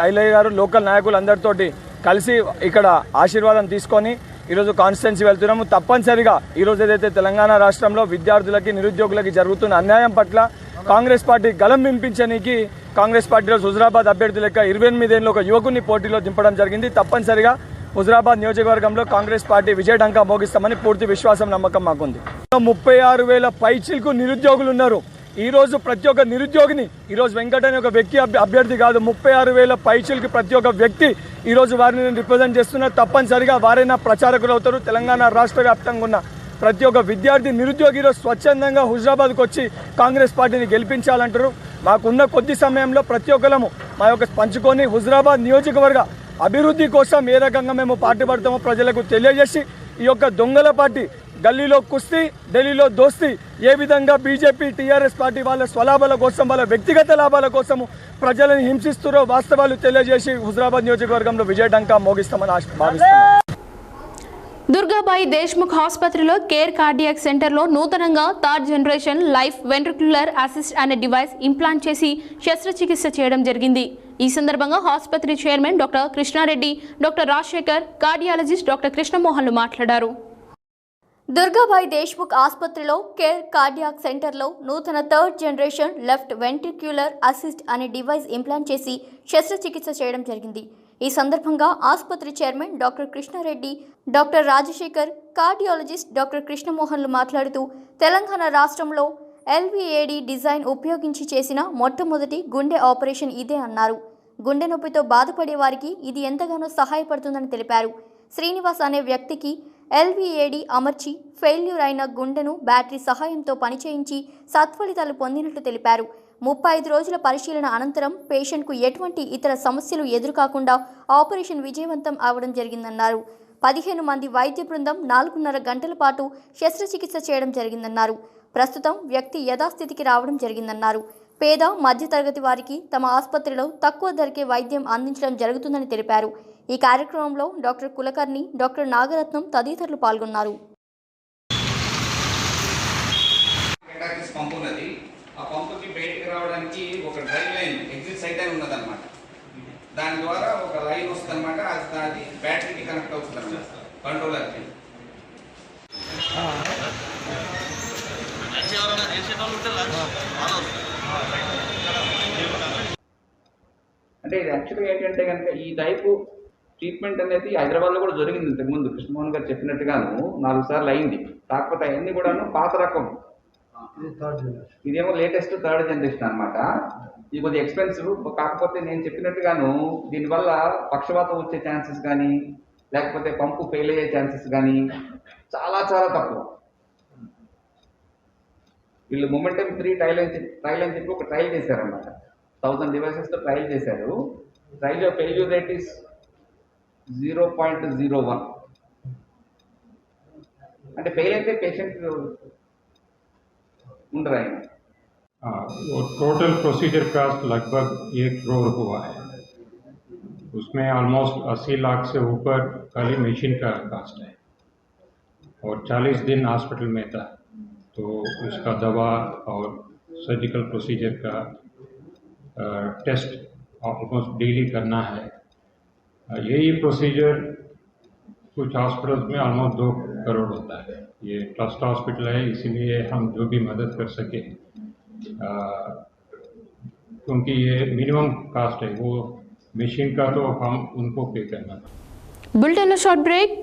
ఐలయ్య గారు లోకల్ నాయకులందరితోటి కలిసి ఇక్కడ ఆశీర్వాదం తీసుకొని ఈరోజు కాన్స్టిట్యున్సీ వెళ్తున్నాము. తప్పనిసరిగా ఈరోజు ఏదైతే తెలంగాణ రాష్ట్రంలో విద్యార్థులకి నిరుద్యోగులకి జరుగుతున్న అన్యాయం పట్ల కాంగ్రెస్ పార్టీ గలం వినిపించడానికి కాంగ్రెస్ పార్టీలో హుజురాబాద్ అభ్యర్థి లెక్క 28 ఏళ్ళ ఒక యువకుని పోటీలో దింపడం జరిగింది. తప్పనిసరిగా హుజురాబాద్ నియోజకవర్గంలో కాంగ్రెస్ పార్టీ విజయడంకా మోగిస్తామని పూర్తి విశ్వాసం నమ్మకం మాకుంది. 36,000 పైచిలకు నిరుద్యోగులు ఉన్నారు. ఈరోజు ప్రతి ఒక్క నిరుద్యోగిని ఈరోజు వెంకట్ అనే ఒక వ్యక్తి అభ్యర్థి కాదు, 36,000 పైచిలకి ప్రతి ఒక్క వ్యక్తి ఈరోజు వారిని నేను రిప్రజెంట్ చేస్తున్నా. తప్పనిసరిగా వారైనా ప్రచారకులు అవుతారు. తెలంగాణ రాష్ట్ర వ్యాప్తంగా ఉన్న ప్రతి ఒక్క విద్యార్థి నిరుద్యోగి ఈరోజు స్వచ్ఛందంగా హుజురాబాద్కు వచ్చి కాంగ్రెస్ పార్టీని గెలిపించాలంటారు. మాకున్న కొద్ది సమయంలో ప్రతి ఒక్కరము మా యొక్క పంచుకొని హుజురాబాద్ నియోజకవర్గ అభివృద్ధి కోసం ఏ రకంగా మేము పార్టీ పడతామో ప్రజలకు తెలియజేసి ఈ యొక్క దొంగల పార్టీ గల్లీలో కుస్తీ ఢిల్లీలో దోస్తీ ఏ విధంగా బీజేపీ టీఆర్ఎస్ పార్టీ వాళ్ళ స్వలాభాల కోసం వాళ్ళ వ్యక్తిగత లాభాల కోసం ప్రజలను హింసిస్తున్నారో వాస్తవాలు తెలియజేసి హుజురాబాద్ నియోజకవర్గంలో విజయడంకా మోగిస్తామని భావిస్తున్నాం. దుర్గాబాయి దేశ్ముఖ్ ఆసుపత్రిలో కేర్ కార్డియాక్ సెంటర్లో నూతనంగా 3rd generation life ventricular assist అనే డివైస్ ఇంప్లాంట్ చేసి శస్త్రచికిత్స చేయడం జరిగింది. ఈ సందర్భంగా ఆసుపత్రి chairman doctor Krishna Reddy, doctor Rajasekhar, cardiologist doctor కృష్ణమోహన్లు మాట్లాడారు. దుర్గాబాయి దేశ్ముఖ్ ఆసుపత్రిలో కేర్ కార్డియాక్ సెంటర్లో నూతన 3rd generation left ventricular assist అనే డివైస్ ఇంప్లాంట్ చేసి శస్త్రచికిత్స చేయడం జరిగింది. ఈ సందర్భంగా ఆసుపత్రి chairman doctor Krishna Reddy, doctor Rajasekhar, cardiologist doctor కృష్ణమోహన్లు మాట్లాడుతూ తెలంగాణ రాష్ట్రంలో ఎల్విఏడి డిజైన్ ఉపయోగించి చేసిన మొట్టమొదటి గుండె ఆపరేషన్ ఇదే అన్నారు. గుండె నొప్పితో బాధపడే వారికి ఇది ఎంతగానో సహాయపడుతుందని తెలిపారు. శ్రీనివాస్ అనే వ్యక్తికి ఎల్విఏడి అమర్చి ఫెయిల్యూర్ అయిన గుండెను బ్యాటరీ సహాయంతో పనిచేయించి సత్ఫలితాలు పొందినట్లు తెలిపారు. 35 రోజుల పరిశీలన అనంతరం పేషెంట్కు ఎటువంటి ఇతర సమస్యలు ఎదురుకాకుండా ఆపరేషన్ విజయవంతం అవడం జరిగిందన్నారు. 15 మంది వైద్య బృందం 4.5 గంటల పాటు శస్త్రచికిత్స చేయడం జరిగిందన్నారు. ప్రస్తుతం వ్యక్తి యథాస్థితికి రావడం జరిగిందన్నారు. పేద మధ్యతరగతి వారికి తమ ఆసుపత్రిలో తక్కువ ధరకే వైద్యం అందించడం జరుగుతుందని తెలిపారు. ఈ కార్యక్రమంలో డాక్టర్ కులకర్ణి, డాక్టర్ నాగరత్నం తదితరులు పాల్గొన్నారు. ఆ పంపుకి బయటికి రావడానికి ఒక డ్రైవ్ లైన్ ఎగ్జిట్ సైడ్ అని ఉన్నదన్నమాట. దాని ద్వారా ఒక లైన్ వస్తుంది అనమాట. అది బ్యాటరీకి కనెక్ట్ అవుతుంది అనమాట, కంట్రోలర్కి. అంటే ఇది యాక్చువల్గా ఏంటంటే కనుక ఈ టైపు ట్రీట్మెంట్ అనేది హైదరాబాద్లో కూడా జరిగింది ఇంతకుముందు. కృష్ణమోహన్ గారు చెప్పినట్టుగాను 4 సార్లు అయింది. కాకపోతే అవన్నీ కూడాను పాత రకం. ఇదేమో లేటెస్ట్ 3rd జనరేషన్ అనమాట. ఇది కొద్దిగా ఎక్స్పెన్సివ్. కాకపోతే నేను చెప్పినట్టుగాను దీనివల్ల పక్షవాతం వచ్చే ఛాన్సెస్ కానీ లేకపోతే పంపు ఫెయిల్ అయ్యే ఛాన్సెస్ కానీ చాలా చాలా తక్కువ. వీళ్ళు మొమెంటమ్ 3 ట్రయల్ అని చెప్పి ఒక ట్రయల్ చేశారనమాట. 1000 డివైసెస్తో ట్రయల్ చేశారు. Trial failure rate is 0.01. అంటే ఫెయిల్ అయితే పేషెంట్ ఉండరు ఆయన. वो टोटल प्रोसीजर कास्ट लगभग 1 करोड़ हुआ है. उसमें ऑलमोस्ट 80 लाख से ऊपर खाली मशीन का कास्ट है और 40 दिन हॉस्पिटल में था. तो उसका दवा और सर्जिकल प्रोसीजर का टेस्ट ऑलमोस्ट डेली करना है. यही प्रोसीजर कुछ हॉस्पिटल्स में ऑलमोस्ट 2 करोड़ होता है. ये ट्रस्ट हॉस्पिटल है, इसीलिए हम जो भी मदद कर सके, क्योंकि ये मिनिमम कास्ट है, वो मशीन का तो हम उनको पे करना. Bulletin short break.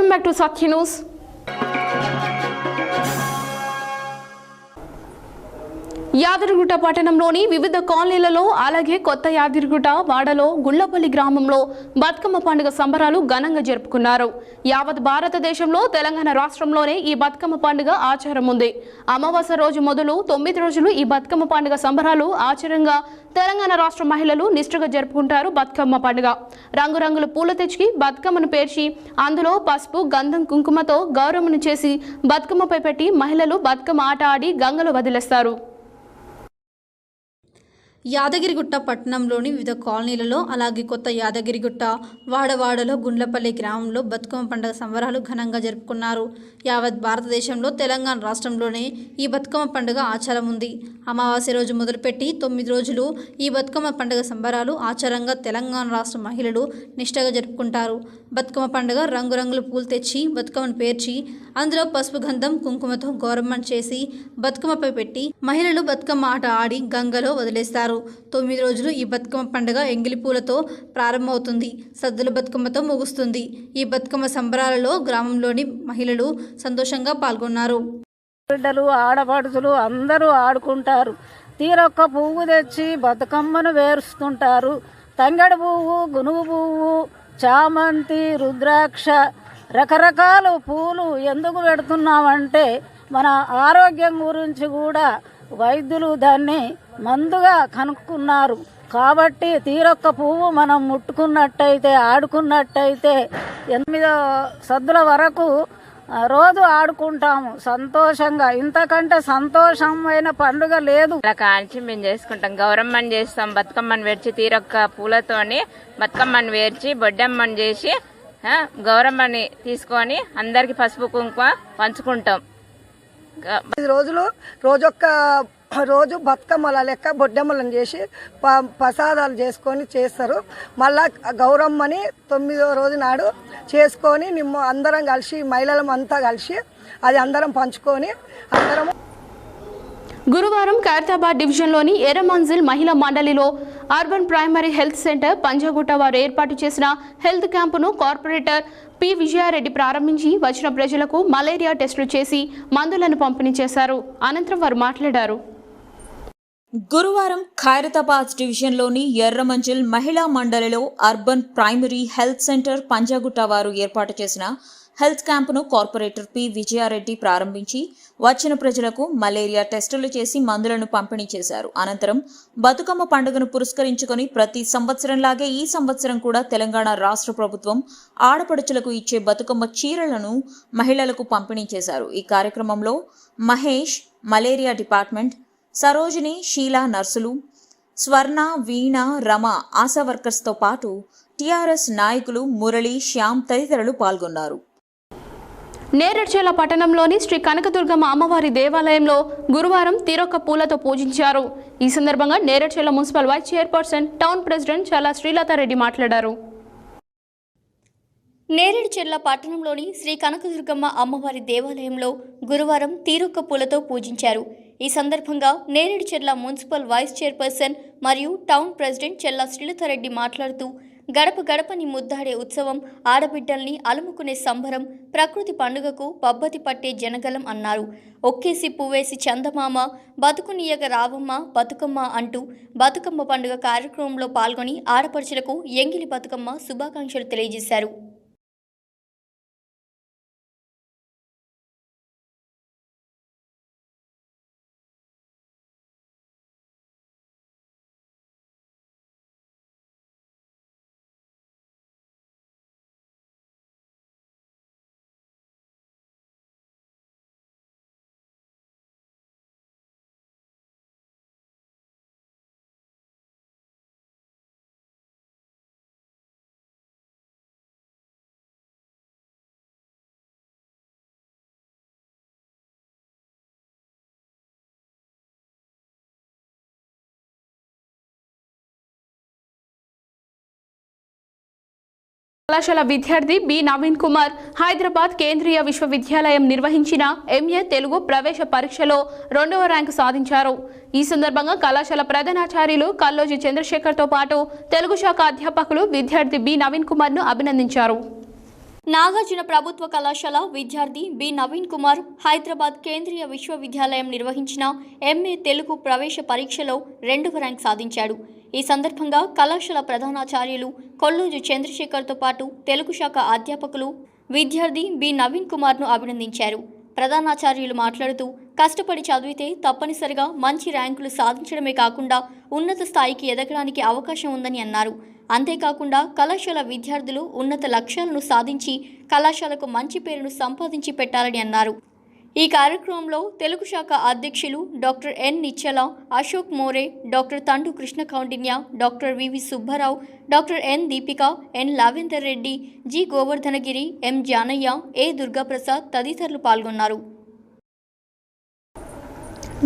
Welcome back to Satya news. Yadagirigutta పట్టణంలోని వివిధ కాలనీలలో అలాగే కొత్త యాదగిరిగుట్ట వాడలో గుళ్లపల్లి గ్రామంలో బతుకమ్మ పండుగ సంబరాలు ఘనంగా జరుపుకున్నారు. యావత్ భారతదేశంలో తెలంగాణ రాష్ట్రంలోనే ఈ బతుకమ్మ పండుగ ఆచారం ఉంది. అమావాస్య రోజు మొదలు 9 రోజులు ఈ బతుకమ్మ పండుగ సంబరాలు ఆచారంగా తెలంగాణ రాష్ట్ర మహిళలు నిష్ఠగా జరుపుకుంటారు. బతుకమ్మ పండుగ రంగురంగుల పూల తెచ్చి బతుకమ్మను పేర్చి అందులో పసుపు గంధం కుంకుమతో గౌరమ్మను చేసి బతుకమ్మపై పెట్టి మహిళలు బతుకమ్మ ఆట ఆడి గంగలో వదిలేస్తారు. యాదగిరిగుట్ట పట్టణంలోని వివిధ కాలనీలలో అలాగే కొత్త యాదగిరిగుట్ట వాడవాడలో గుండ్లపల్లి గ్రామంలో బతుకమ్మ పండుగ సంబరాలు ఘనంగా జరుపుకున్నారు. యావత్ భారతదేశంలో తెలంగాణ రాష్ట్రంలోనే ఈ బతుకమ్మ పండుగ ఆచారం ఉంది. అమావాస్య రోజు మొదలుపెట్టి 9 రోజులు ఈ బతుకమ్మ పండుగ సంబరాలు ఆచారంగా తెలంగాణ రాష్ట్ర మహిళలు నిష్ఠగా జరుపుకుంటారు. బతుకమ్మ పండుగ రంగురంగుల పూలు తెచ్చి బతుకమ్మను పేర్చి అందులో పసుపు గంధం కుంకుమతో గౌరమ్మను చేసి బతుకమ్మపై పెట్టి మహిళలు బతుకమ్మ ఆట ఆడి గంగలో వదిలేస్తారు. 9 రోజులు ఈ బతుకమ్మ పండుగ ఎంగిలి పూలతో ప్రారంభమవుతుంది. సద్దుల బతుకమ్మతో ముగుస్తుంది. ఈ బతుకమ్మ సంబరాలలో గ్రామంలోని మహిళలు సంతోషంగా పాల్గొన్నారు. బిడ్డలు ఆడపడుచులు అందరూ ఆడుకుంటారు. తీరొక్క పువ్వు తెచ్చి బతుకమ్మను వేరుస్తుంటారు. తంగడి పువ్వు, గునుగు పువ్వు, చామంతి, రుద్రాక్ష రకరకాల పూలు ఎందుకు పెడుతున్నామంటే మన ఆరోగ్యం గురించి కూడా వైద్యులు దాన్ని మందుగా కనుక్కున్నారు. కాబట్టి తీరొక్క పువ్వు మనం ముట్టుకున్నట్టయితే ఆడుకున్నట్టయితే 8 సద్దుల వరకు రోజు ఆడుకుంటాము సంతోషంగా. ఇంతకంటే సంతోషమైన పండుగ లేదు. అలా కాల్చి మేము చేసుకుంటాం. గౌరమ్మని చేస్తాం. బతుకమ్మని వేర్చి తీరొక్క పూలతోని బతుకమ్మని వేర్చి బొడ్డమ్మని చేసి గౌరమ్మని తీసుకొని అందరికి పసుపు కుంకుమ పంచుకుంటాం. 5 రోజులు రోజు బతుకమ్మల లెక్క బొడ్డమ్మలను చేసి ప్రసాదాలు చేసుకొని చేస్తారు. మళ్ళా గౌరమ్మని 9వ రోజు నాడు చేసుకొని అందరం కలిసి మహిళలం అంతా కలిసి అది అందరం పంచుకొని అందరం. గురువారం ఖైరతాబాద్ డివిజన్లోని ఎర్రమంజిల్ మహిళా మండలిలో urban primary health centre Panjagutta వారు ఏర్పాటు చేసిన హెల్త్ క్యాంపును కార్పొరేటర్ పి విజయారెడ్డి ప్రారంభించి వచ్చిన ప్రజలకు మలేరియా టెస్టులు చేసి మందులను పంపిణీ చేశారు. అనంతరం వారు మాట్లాడారు. గురువారం ఖైరతాబాద్ డివిజన్లోని ఎర్రమంజిల్ మహిళా మండలిలో urban primary health centre Panjagutta వారు ఏర్పాటు చేసిన హెల్త్ క్యాంపును కార్పొరేటర్ పి విజయారెడ్డి ప్రారంభించి వచ్చిన ప్రజలకు మలేరియా టెస్టులు చేసి మందులను పంపిణీ చేశారు. అనంతరం బతుకమ్మ పండుగను పురస్కరించుకొని ప్రతి సంవత్సరంలాగే ఈ సంవత్సరం కూడా తెలంగాణ రాష్ట్ర ప్రభుత్వం ఆడపడుచులకు ఇచ్చే బతుకమ్మ చీరలను మహిళలకు పంపిణీ చేశారు. ఈ కార్యక్రమంలో మహేష్ మలేరియా డిపార్ట్మెంట్, సరోజిని, షీలా నర్సులు, స్వర్ణ, వీణ, రమ ఆశా వర్కర్స్తో పాటు టీఆర్ఎస్ నాయకులు మురళి, శ్యామ్ తదితరులు పాల్గొన్నారు. నేరేడ్చర్ల పట్టణంలోని శ్రీ కనకదుర్గమ్మ అమ్మవారి దేవాలయంలో గురువారం తీరొక్క పూలతో పూజించారు. ఈ సందర్భంగా Neredcherla municipal vice chairperson town president Challa Srilatha Reddy మాట్లాడారు. నేరేడ్చర్ల పట్టణంలోని శ్రీ కనకదుర్గమ్మ అమ్మవారి దేవాలయంలో గురువారం తీరొక్క పూలతో పూజించారు. ఈ సందర్భంగా నేరేడ్చర్ల మున్సిపల్ వైస్ చైర్పర్సన్ మరియు టౌన్ ప్రెసిడెంట్ చల్లా శ్రీలతారెడ్డి మాట్లాడుతూ గడప గడపని ముద్దాడే ఉత్సవం, ఆడబిడ్డల్ని అలుముకునే సంబరం, ప్రకృతి పండుగకు పబ్బతి పట్టే జనగలం అన్నారు. ఒక్కేసి పువ్వేసి చందమామ, బతుకునీయగ రావమ్మ, బతుకమ్మ అంటూ బతుకమ్మ పండుగ కార్యక్రమంలో పాల్గొని ఆడపడుచులకు ఎంగిలి బతుకమ్మ శుభాకాంక్షలు తెలియజేశారు. కళాశాల విద్యార్థి బి నవీన్ కుమార్ హైదరాబాద్ కేంద్రీయ విశ్వవిద్యాలయం నిర్వహించిన ఎంఏ తెలుగు ప్రవేశ పరీక్షలో 2వ ర్యాంకు సాధించారు. ఈ సందర్భంగా కళాశాల ప్రధానాచార్యులు కల్లోజి చంద్రశేఖర్తో పాటు తెలుగు శాఖ అధ్యాపకులు విద్యార్థి బి నవీన్ కుమార్ను అభినందించారు. నాగార్జున ప్రభుత్వ కళాశాల విద్యార్థి బి నవీన్ కుమార్ హైదరాబాద్ కేంద్రీయ విశ్వవిద్యాలయం నిర్వహించిన ఎంఏ తెలుగు ప్రవేశ పరీక్షలో 2వ ర్యాంక్ సాధించాడు. ఈ సందర్భంగా కళాశాల ప్రధానాచార్యులు కొల్లూజు చంద్రశేఖర్తో పాటు తెలుగు శాఖ అధ్యాపకులు విద్యార్థి బి నవీన్ కుమార్ను అభినందించారు. ప్రధానాచార్యులు మాట్లాడుతూ కష్టపడి చదివితే తప్పనిసరిగా మంచి ర్యాంకులు సాధించడమే కాకుండా ఉన్నత స్థాయికి ఎదగడానికి అవకాశం ఉందని అన్నారు. అంతేకాకుండా కళాశాల విద్యార్థులు ఉన్నత లక్ష్యాలను సాధించి కళాశాలకు మంచి పేరును సంపాదించి పెట్టాలని అన్నారు. ఈ కార్యక్రమంలో తెలుగు శాఖ అధ్యక్షులు doctor N Nichala, Ashok More, doctor Thandu Krishna Kaundinya, doctor VV Subbarao, doctor N Deepika, N Lavender Reddy, G Govardhanagiri, M Janaiah, A Durgaprasad తదితరులు పాల్గొన్నారు.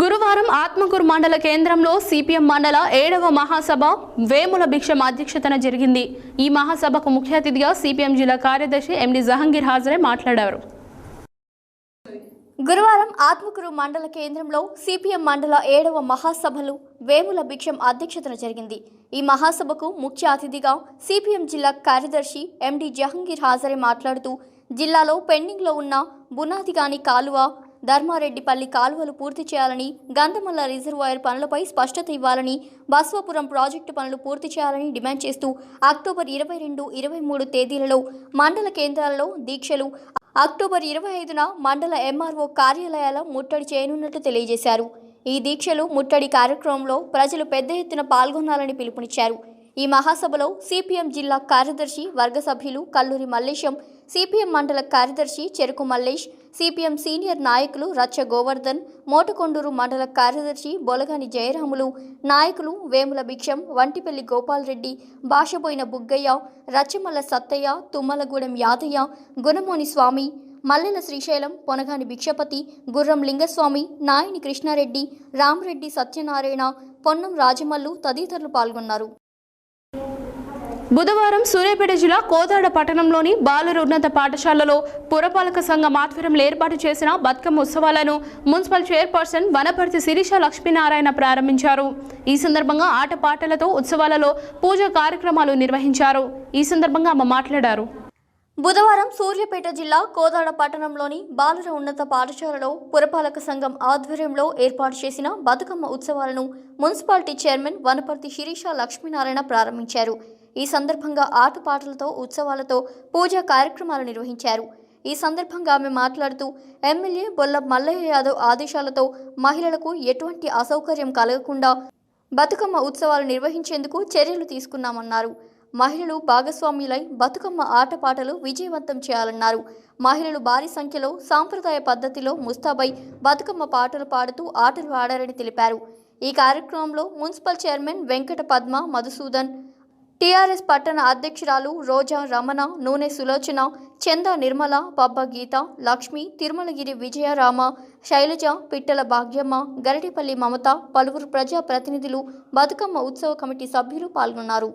గురువారం ఆత్మకూరు మండల కేంద్రంలో సిపిఎం మండల 7వ మహాసభ వేముల భిక్షం అధ్యక్షతన జరిగింది. ఈ మహాసభకు ముఖ్య అతిథిగా సిపిఎం జిల్లా కార్యదర్శి ఎండి జహంగీర్ హాజరై మాట్లాడారు. గురువారం ఆత్మకూరు మండల కేంద్రంలో సిపిఎం మండల 7వ మహాసభలు వేముల భిక్షం అధ్యక్షతన జరిగింది. ఈ మహాసభకు ముఖ్య అతిథిగా సిపిఎం జిల్లా కార్యదర్శి ఎండి జహంగీర్ హాజరై మాట్లాడుతూ జిల్లాలో పెండింగ్లో ఉన్న బునాదిగాని కాలువ, ధర్మారెడ్డిపల్లి కాలువలు పూర్తి చేయాలని, గంధమల్ల రిజర్వాయర్ పనులపై స్పష్టత ఇవ్వాలని, బస్వాపురం ప్రాజెక్టు పనులు పూర్తి చేయాలని డిమాండ్ చేస్తూ అక్టోబర్ 22, 23 తేదీలలో మండల కేంద్రాలలో దీక్షలు, అక్టోబర్ 25న మండల ఎంఆర్ఓ కార్యాలయాల ముట్టడి చేయనున్నట్లు తెలియజేశారు. ఈ దీక్షలు ముట్టడి కార్యక్రమంలో ప్రజలు పెద్ద ఎత్తున పాల్గొనాలని పిలుపునిచ్చారు. ఈ మహాసభలో సిపిఎం జిల్లా కార్యదర్శి వర్గ సభ్యులు కల్లూరి మల్లేశం, సిపిఎం మండల కార్యదర్శి చెరుకు మల్లేష్, సిపిఎం సీనియర్ నాయకులు రచ్చ గోవర్ధన్, మోటకొండూరు మండల కార్యదర్శి బొలగాని జయరాములు, నాయకులు వేముల భిక్షం, వంటిపల్లి గోపాల్ రెడ్డి, భాషబోయిన బుగ్గయ్య, రచ్చమల్ల సత్తయ్య, తుమ్మలగూడెం యాదయ్య, గుణమోని స్వామి, మల్లెల శ్రీశైలం, పొనగాని భిక్షపతి, గుర్రం లింగస్వామి, నాయని కృష్ణారెడ్డి, రామరెడ్డి సత్యనారాయణ, పొన్నం రాజమల్లు తదితరులు పాల్గొన్నారు. బుధవారం సూర్యాపేట జిల్లా కోదాడ పట్టణంలోని బాలుర ఉన్నత పాఠశాలలో పురపాలక సంఘం ఆధ్వర్యంలో ఏర్పాటు చేసిన బతుకమ్మ ఉత్సవాలను మున్సిపల్ చైర్పర్సన్ వనపర్తి శిరీష లక్ష్మీనారాయణ ప్రారంభించారు. ఈ సందర్భంగా ఆటపాటలతో ఉత్సవాలలో పూజా కార్యక్రమాలు నిర్వహించారు. ఈ సందర్భంగా ఆమె మాట్లాడారు. బుధవారం సూర్యాపేట జిల్లా కోదాడ పట్టణంలోని బాలుర ఉన్నత పాఠశాలలో పురపాలక సంఘం ఆధ్వర్యంలో ఏర్పాటు చేసిన బతుకమ్మ ఉత్సవాలను మున్సిపాలిటీ చైర్మన్ వనపర్తి శిరీష లక్ష్మీనారాయణ ప్రారంభించారు. ఈ సందర్భంగా ఆటపాటలతో ఉత్సవాలతో పూజా కార్యక్రమాలు నిర్వహించారు. ఈ సందర్భంగా ఆమె మాట్లాడుతూ ఎమ్మెల్యే బొల్ల మల్లయ్య యాదవ్ ఆదేశాలతో మహిళలకు ఎటువంటి అసౌకర్యం కలగకుండా బతుకమ్మ ఉత్సవాలు నిర్వహించేందుకు చర్యలు తీసుకున్నామన్నారు. మహిళలు భాగస్వామ్యులై బతుకమ్మ ఆటపాటలు విజయవంతం చేయాలన్నారు. మహిళలు భారీ సంఖ్యలో సాంప్రదాయ పద్ధతిలో ముస్తాబై బతుకమ్మ పాటలు పాడుతూ ఆటలు ఆడారని తెలిపారు. ఈ కార్యక్రమంలో municipal chairman Venkata Padma Madhusudan, TRS పట్టణ అధ్యక్షురాలు రోజా రమణ, నూనె సులోచన, చంద నిర్మల, పబ్బ గీత, లక్ష్మి, తిరుమలగిరి విజయరామ, శైలజ, పిట్టల భాగ్యమ్మ, గరటిపల్లి మమత, పలువురు ప్రజా ప్రతినిధులు, బతుకమ్మ ఉత్సవ కమిటీ సభ్యులు పాల్గొన్నారు.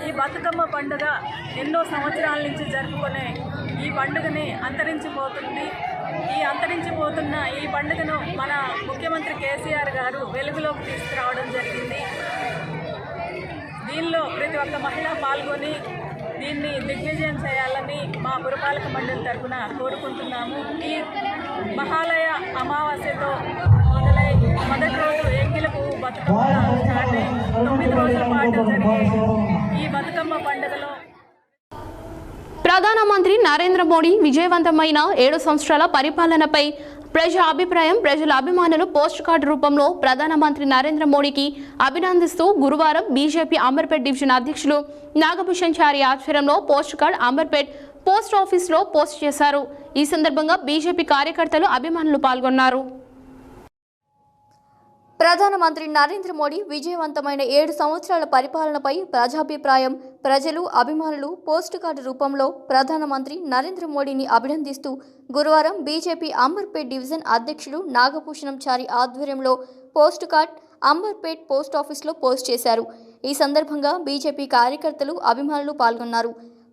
ఈ బతుకమ్మ పండుగ ఎన్నో సంవత్సరాల నుంచి జరుపుకునే ఈ పండుగని అంతరించిపోతుంది. ఈ అంతరించిపోతున్న ఈ పండుగను మన ముఖ్యమంత్రి కేసీఆర్ గారు వెలుగులోకి తీసుకురావడం జరిగింది. దీనిలో ప్రతి ఒక్క మహిళ పాల్గొని దీన్ని దిగ్విజయం చేయాలని మా పురపాలక మండలి తరఫున కోరుకుంటున్నాము. ఈ మహాలయ అమావాస్యతో మొదలై మొదటి రోజు ఎంగిలకు బతుకమ్మ స్టార్ట్ అయి 9 రోజుల పాటు జరిగే ఈ బతుకమ్మ పండుగలో ప్రధానమంత్రి నరేంద్ర మోడీ విజయవంతమైన 7 సంవత్సరాల పరిపాలనపై ప్రజా అభిప్రాయం, ప్రజల అభిమానులు పోస్ట్ కార్డు రూపంలో ప్రధానమంత్రి నరేంద్ర మోడీకి అభినందిస్తూ గురువారం బీజేపీ అమర్పేట్ డివిజన్ అధ్యక్షులు నాగభూషణ్ చారి ఆధ్వర్యంలో పోస్ట్ కార్డు అమర్పేట్ పోస్ట్ ఆఫీస్లో పోస్ట్ చేశారు. ఈ సందర్భంగా బీజేపీ కార్యకర్తలు, అభిమానులు పాల్గొన్నారు. ప్రధానమంత్రి నరేంద్ర మోడీ విజయవంతమైన 7 సంవత్సరాల పరిపాలనపై ప్రజాభిప్రాయం, ప్రజలు, అభిమానులు పోస్ట్ కార్డు రూపంలో ప్రధానమంత్రి నరేంద్ర మోడీని అభినందిస్తూ గురువారం బీజేపీ అంబర్పేట్ డివిజన్ అధ్యక్షుడు నాగభూషణం చారి ఆధ్వర్యంలో పోస్ట్ కార్డ్ అంబర్పేట్ పోస్ట్ ఆఫీస్లో పోస్ట్ చేశారు. ఈ సందర్భంగా బీజేపీ కార్యకర్తలు, అభిమానులు పాల్గొన్నారు.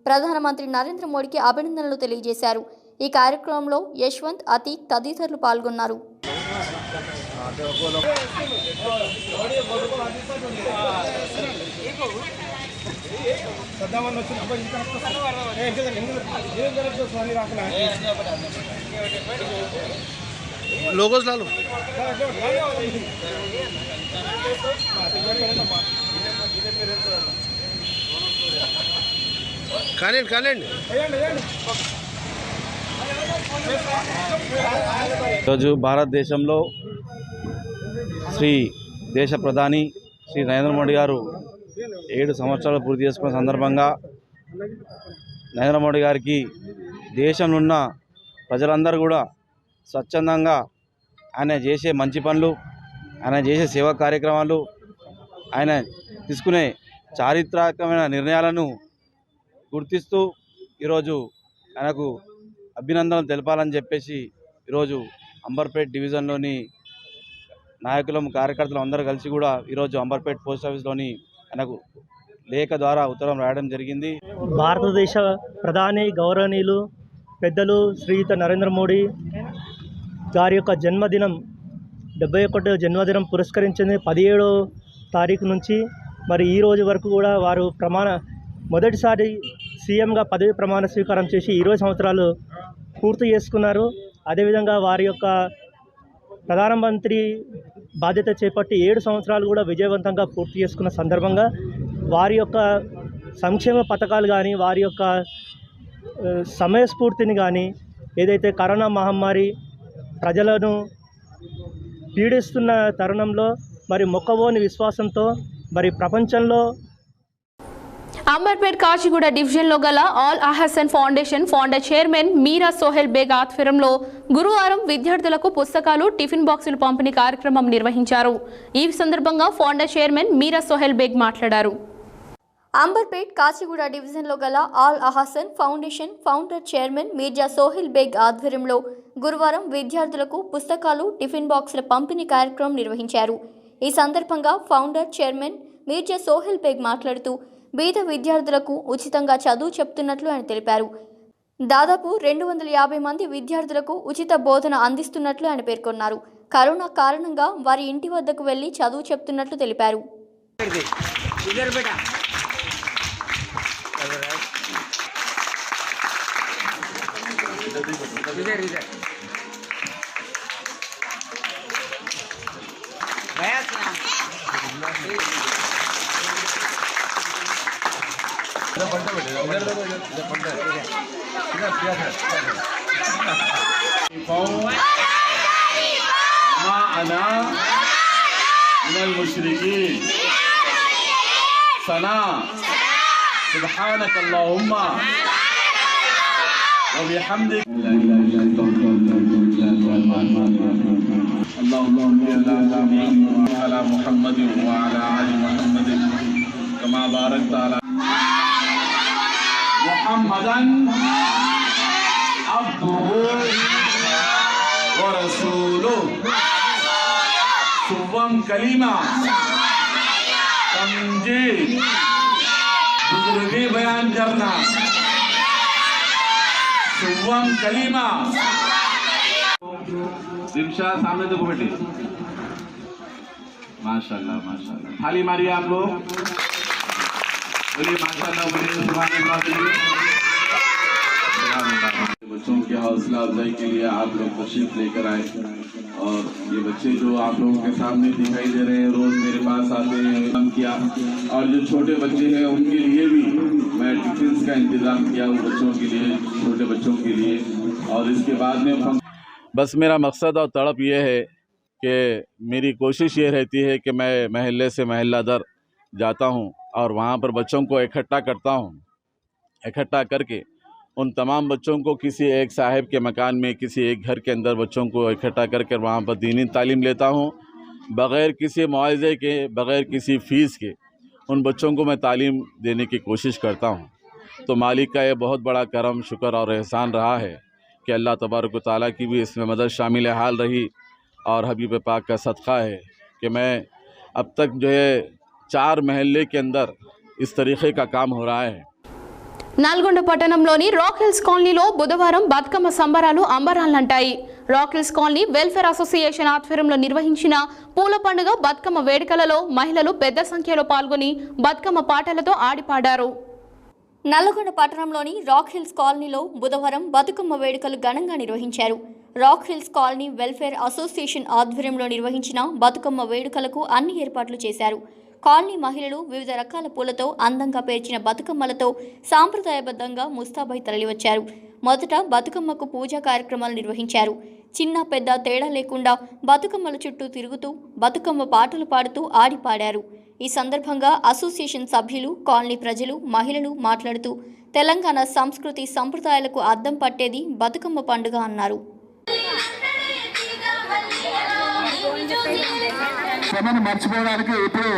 ప్రధానమంత్రి నరేంద్ర మోడీకి అభినందనలు తెలియజేశారు. ఈ కార్యక్రమంలో యశ్వంత్, అతీక్ తదితరులు పాల్గొన్నారు. लोगोस ला लो కానివ్వండి ఈరోజు భారతదేశంలో దేశ ప్రధాని శ్రీ నరేంద్ర మోడీ గారు 7 సంవత్సరాలు పూర్తి చేసుకున్న సందర్భంగా నరేంద్ర మోడీ గారికి దేశంలో ఉన్న ప్రజలందరూ కూడా స్వచ్ఛందంగా ఆయన చేసే మంచి పనులు, ఆయన చేసే సేవా కార్యక్రమాలు, ఆయన తీసుకునే చారిత్రాత్మకమైన నిర్ణయాలను గుర్తిస్తూ ఈరోజు ఆయనకు అభినందనలు తెలపాలని చెప్పేసి ఈరోజు అంబర్పేట్ డివిజన్లోని నాయకులం, కార్యకర్తలు అందరూ కలిసి కూడా ఈరోజు అంబర్పేట్ పోస్ట్ ఆఫీస్లోని ఆయనకు లేఖ ద్వారా ఉత్తరం రాయడం జరిగింది. భారతదేశ ప్రధాని గౌరవనీయులు పెద్దలు శ్రీయుత నరేంద్ర మోడీ గారి యొక్క జన్మదినం 71వ జన్మదినం పురస్కరించింది 17వ తారీఖు నుంచి మరి ఈ రోజు వరకు కూడా వారు మొదటిసారి సీఎంగా పదవి ప్రమాణ స్వీకారం చేసి 20 సంవత్సరాలు పూర్తి చేసుకున్నారు. అదేవిధంగా వారి యొక్క ప్రధానమంత్రి బాధ్యత చేపట్టి 7 సంవత్సరాలు కూడా విజయవంతంగా పూర్తి చేసుకున్న సందర్భంగా వారి యొక్క సంక్షేమ పథకాలు కానీ, వారి యొక్క సమయస్ఫూర్తిని కానీ, ఏదైతే కరోనా మహమ్మారి ప్రజలను పీడిస్తున్న తరుణంలో మరి మొక్కవోని విశ్వాసంతో మరి ప్రపంచంలో అంబర్పేట్ కాచిగూడ డివిజన్లో గల Al Ahsan foundation founder chairman Mirza Sohail Baig ఆధ్వర్యంలో గురువారం విద్యార్థులకు పుస్తకాలు, టిఫిన్ బాక్సులు పంపిణీ కార్యక్రమం నిర్వహించారు. ఈ సందర్భంగా ఫౌండర్ చైర్మన్ మీరా సోహెల్ బేగ్ మాట్లాడారు. అంబర్పేట్ కాచిగూడ డివిజన్లో గల Al Ahsan foundation founder chairman Mirza Sohail Baig ఆధ్వర్యంలో గురువారం విద్యార్థులకు పుస్తకాలు, టిఫిన్ బాక్సుల పంపిణీ కార్యక్రమం నిర్వహించారు. ఈ సందర్భంగా ఫౌండర్ చైర్మన్ మీర్జా సోహెల్ బేగ్ మాట్లాడుతూ బీద విద్యార్థులకు ఉచితంగా చదువు చెప్తున్నట్లు ఆయన తెలిపారు. దాదాపు 250 మంది విద్యార్థులకు ఉచిత బోధన అందిస్తున్నట్లు ఆయన పేర్కొన్నారు. కరోనా కారణంగా వారి ఇంటి వద్దకు వెళ్లి చదువు చెప్తున్నట్లు తెలిపారు. सना सुब्हानक अल्लाहुम्मा व बिहम्दिक अल्लाहुम्मा अला मुहम्मद व अला आलि मुहम्मद कमा बारकत अला मुहम्मदन अब्दुहु व रसूलुहु सुव्वम कलीमा समझे बुजुर्गी बयान करना सुव्वम कलीमा दिलशाद सामने देखो बेटे माशाल्लाह माशाल्लाह थाली मारिए आप लोग बोलिए माशाल्लाह बोलिए सुभान अल्लाह बोलिए बच्चों की हौसला अफजाई के लिए आप लोग तशरीफ लेकर आए और ये बच्चे जो आप लोगों के सामने दिखाई दे रहे हैं रोज मेरे पास आते हैं काम किया और जो छोटे बच्चे हैं उनके लिए भी मैं टिफिन का इंतजाम किया उन बच्चों के लिए छोटे बच्चों के लिए और इसके बाद में बस मेरा मकसद और तड़प ये है कि मेरी कोशिश ये रहती है कि मैं महल्ले से महल्ला दर जाता हूँ और वहाँ पर बच्चों को इकट्ठा करता हूँ। इकट्ठा करके उन तमाम बच्चों को किसी एक साहिब के मकान में किसी एक घर के अंदर बच्चों को इकट्ठा करके वहाँ पर दीनी तालीम लेता हूँ बग़ैर किसी मुआवजे के, बग़ैर किसी फ़ीस के उन बच्चों को मैं तालीम देने की कोशिश करता हूँ। तो मालिक का ये बहुत बड़ा करम, शुक्र और एहसान रहा है कि अल्लाह तबारक व तआला की भी इसमें मदद शामिल हाल रही और हबीब पाक का सदक़ा है कि मैं अब तक जो है 4 महल्ले के अंदर इस तरीक़े का काम हो रहा है। నల్గొండ పట్టణంలోని రాక్ హిల్స్ కాలనీలో బుధవారం బతుకమ్మ సంబరాలు అంబరాలంటాయి. Rock hills colony welfare association ఆధ్వర్యంలో నిర్వహించిన పూల పండుగ బతుకమ్మ వేడుకలలో మహిళలు పెద్ద సంఖ్యలో పాల్గొని బతుకమ్మ పాటలతో ఆడిపాడారు. నల్లగొండ పట్టణంలోని రాక్ హిల్స్ కాలనీలో బుధవారం బతుకమ్మ వేడుకలు ఘనంగా నిర్వహించారు. Rock hills colony welfare association ఆధ్వర్యంలో నిర్వహించిన బతుకమ్మ వేడుకలకు అన్ని ఏర్పాట్లు చేశారు. కాలనీ మహిళలు వివిధ రకాల పూలతో అందంగా పేర్చిన బతుకమ్మలతో సాంప్రదాయబద్ధంగా ముస్తాబై తరలివచ్చారు. మొదట బతుకమ్మకు పూజా కార్యక్రమాలు నిర్వహించారు. చిన్న పెద్ద తేడా లేకుండా బతుకమ్మల చుట్టూ తిరుగుతూ బతుకమ్మ పాటలు పాడుతూ ఆడిపాడారు. ఈ సందర్భంగా అసోసియేషన్ సభ్యులు, కాలనీ ప్రజలు, మహిళలు మాట్లాడుతూ తెలంగాణ సంస్కృతి సంప్రదాయాలకు అద్దం పట్టేది బతుకమ్మ పండుగ అన్నారు. మర్చిపోవడానికి ఇప్పుడు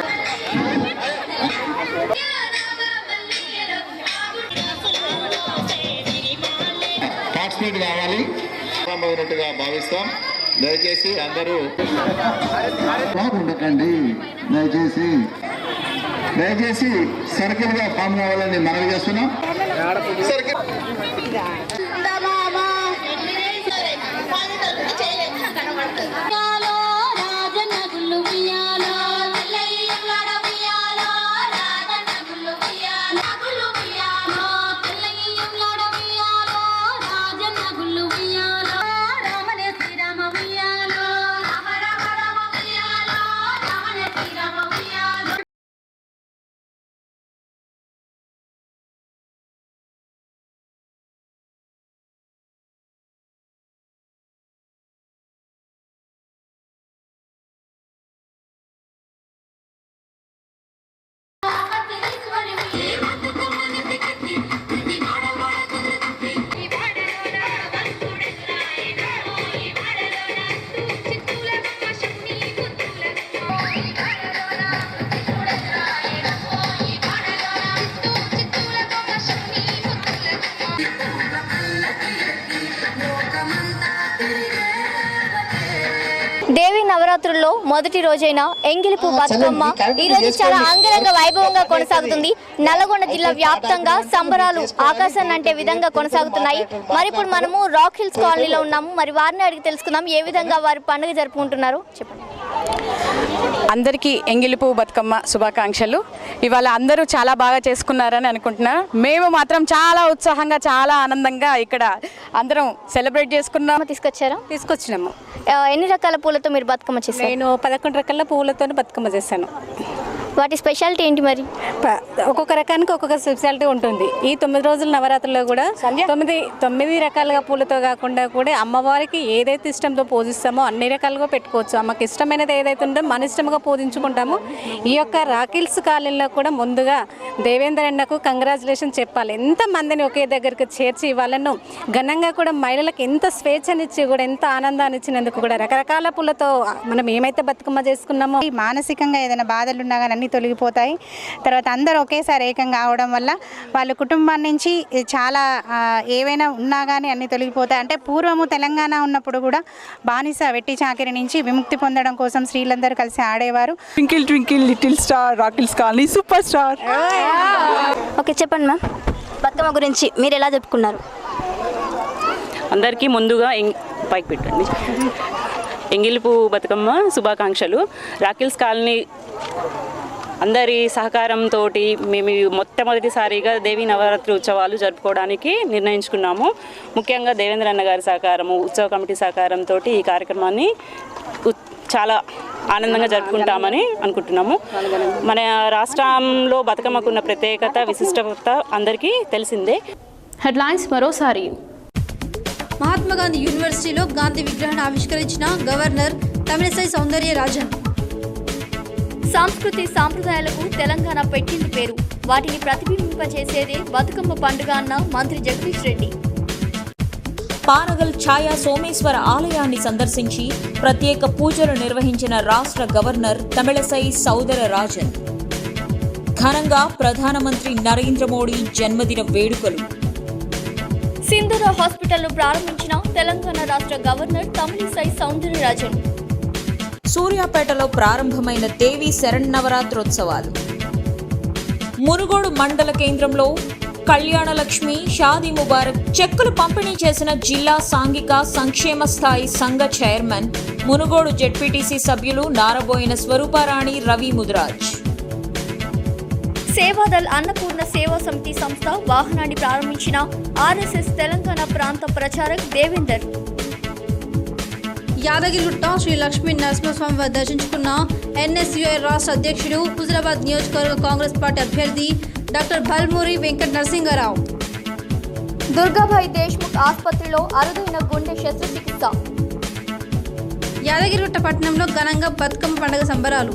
పార్టిసిపేట్ కావాలి ప్రారంభమైనట్టుగా భావిస్తాం. దయచేసి అందరూ ఉండకండి. దయచేసి సర్కిల్ గా ఫామ్ కావాలని మనవి చేస్తున్నాం. దేవి నవరాత్రుల్లో మొదటి రోజైన ఎంగిలిపు బతుకమ్మ ఈ రోజు చాలా అంగరంగ వైభవంగా కొనసాగుతుంది. నల్లగొండ జిల్లా వ్యాప్తంగా సంబరాలు ఆకాశాన్ని అంటే విధంగా కొనసాగుతున్నాయి. మరి ఇప్పుడు మనము రాక్ హిల్స్ కాలనీలో ఉన్నాము. మరి వారిని అడిగి తెలుసుకుందాం ఏ విధంగా వారి పండుగ జరుపుకుంటున్నారు. చెప్పండి. అందరికీ ఎంగిలిపు బతుకమ్మ శుభాకాంక్షలు. ఇవాళ అందరూ చాలా బాగా చేసుకున్నారని అనుకుంటున్నారు. మేము మాత్రం చాలా ఉత్సాహంగా, చాలా ఆనందంగా ఇక్కడ అందరం సెలబ్రేట్ చేసుకున్నాము. తీసుకొచ్చినాము. ఎన్ని రకాల పూలతో మీరు బతుకమ్మ చేశారు? నేను 11 రకాల పూలతో బతుకమ్మ చేశాను. వాటి స్పెషాలిటీ ఏంటి? మరి ఒక్కొక్క రకానికి ఒక్కొక్క స్పెషాలిటీ ఉంటుంది. ఈ 9 రోజుల నవరాత్రుల్లో కూడా 9 రకాలుగా పూలతో కాకుండా కూడా అమ్మవారికి ఏదైతే ఇష్టంతో పూజిస్తామో అన్ని రకాలుగా పెట్టుకోవచ్చు. అమ్మకి ఇష్టమైనది ఏదైతే ఉందో మన ఇష్టంగా పూజించుకుంటాము. ఈ యొక్క రాకిల్స్ కాలనీలో కూడా ముందుగా దేవేంద్ర అన్నకు కంగ్రాచులేషన్ చెప్పాలి. ఎంతమందిని ఒకే దగ్గరికి చేర్చి వాళ్ళను ఘనంగా కూడా మహిళలకు ఎంత స్వేచ్ఛనిచ్చి కూడా ఎంత ఆనందాన్ని ఇచ్చినందుకు కూడా రకరకాల పూలతో మనం ఏమైతే బతుకమ్మ చేసుకున్నామో మానసికంగా ఏదైనా బాధలు ఉన్నా కానీ అన్నీ తొలగిపోతాయి. తర్వాత అందరూ ఒకేసారి ఏకంగా అవడం వల్ల వాళ్ళ కుటుంబం నుంచి చాలా ఏవైనా ఉన్నా కానీ అన్నీ తొలగిపోతాయి. అంటే పూర్వము తెలంగాణ ఉన్నప్పుడు కూడా బానిస వెట్టి చాకిరి నుంచి విముక్తి పొందడం కోసం స్త్రీలందరూ కలిసి ఆడేవారు. Twinkle twinkle little star rock hills colony super star. Okay, చెప్పండి మ్యామ్. బతుకమ్మ గురించి మీరు ఎలా చెప్పుకున్నారు? అందరికీ ముందుగా పైకి పెట్టండి. ఎంగిలిపు బతుకమ్మ శుభాకాంక్షలు. రాకిల్స్ కాలనీ అందరి సహకారంతో మేము మొట్టమొదటిసారిగా దేవీ నవరాత్రి ఉత్సవాలు జరుపుకోవడానికి నిర్ణయించుకున్నాము. ముఖ్యంగా దేవేంద్ర అన్న గారి సహకారము, ఉత్సవ కమిటీ సహకారంతో ఈ కార్యక్రమాన్ని చాలా ఆనందంగా జరుపుకుంటామని అనుకుంటున్నాము. మన రాష్ట్రంలో బతుకమ్మకున్న ప్రత్యేకత, విశిష్టత అందరికీ తెలిసిందే. హెడ్లైన్స్ మరోసారి. మహాత్మా గాంధీ యూనివర్సిటీలో గాంధీ విగ్రహాన్ని ఆవిష్కరించిన గవర్నర్ తమిళసై సౌందర్యరాజన్. సంస్కృతి సాంప్రదాయాలకు తెలంగాణ పెట్టింది పేరు. వాటిని ప్రతిబింబింపచేసేదే బతుకమ్మ పండుగ అన్న మంత్రి జగదీష్ రెడ్డి. పానగల్ ఛాయా సోమేశ్వర ఆలయాన్ని సందర్శించి ప్రత్యేక పూజలు నిర్వహించిన రాష్ట్ర గవర్నర్ తమిళసై సౌందరరాజన్. ఘనంగా ప్రధానమంత్రి నరేంద్ర మోడీ జన్మదిన వేడుకలు. సింధూర హాస్పిటల్ను ప్రారంభించిన తెలంగాణ రాష్ట్ర గవర్నర్ తమిళిసై సౌందరరాజన్. సూర్యాపేటలో ప్రారంభమైన దేవి శరన్నవరాత్రోత్సవాలు. మునుగోడు మండల కేంద్రంలో కళ్యాణలక్ష్మి షాదీ ముబారక్ చెక్కులు పంపిణీ చేసిన జిల్లా సాంఘిక సంక్షేమ స్థాయి సంఘ చైర్మన్ మునుగోడు జెడ్పీటీసీ సభ్యులు నారబోయిన స్వరూపారాణి రవి ముదిరాజ్. సేవాదల్ అన్నపూర్ణ సేవా సమితి సంస్థ వాహనాన్ని ప్రారంభించిన ఆర్ఎస్ఎస్ తెలంగాణ ప్రాంత ప్రచారక్ దేవేందర్. యాదగిరిగుట్ట శ్రీ లక్ష్మీ నరసింహస్వామి వారిని దర్శించుకున్న ఎన్ఎస్యుఐ రాష్ట్ర అధ్యక్షుడు హుజరాబాద్ నియోజకవర్గ కాంగ్రెస్ పార్టీ అభ్యర్థి డాక్టర్ భల్మూరి వెంకట నరసింగరావు. దుర్గాభాయ్ దేశ్ముఖ్ ఆసుపత్రిలో అరుదైన గుండె శస్త్రచికిత్స. యాదగిరిగుట్ట పట్టణంలో ఘనంగా బతుకమ్మ పండుగ సంబరాలు.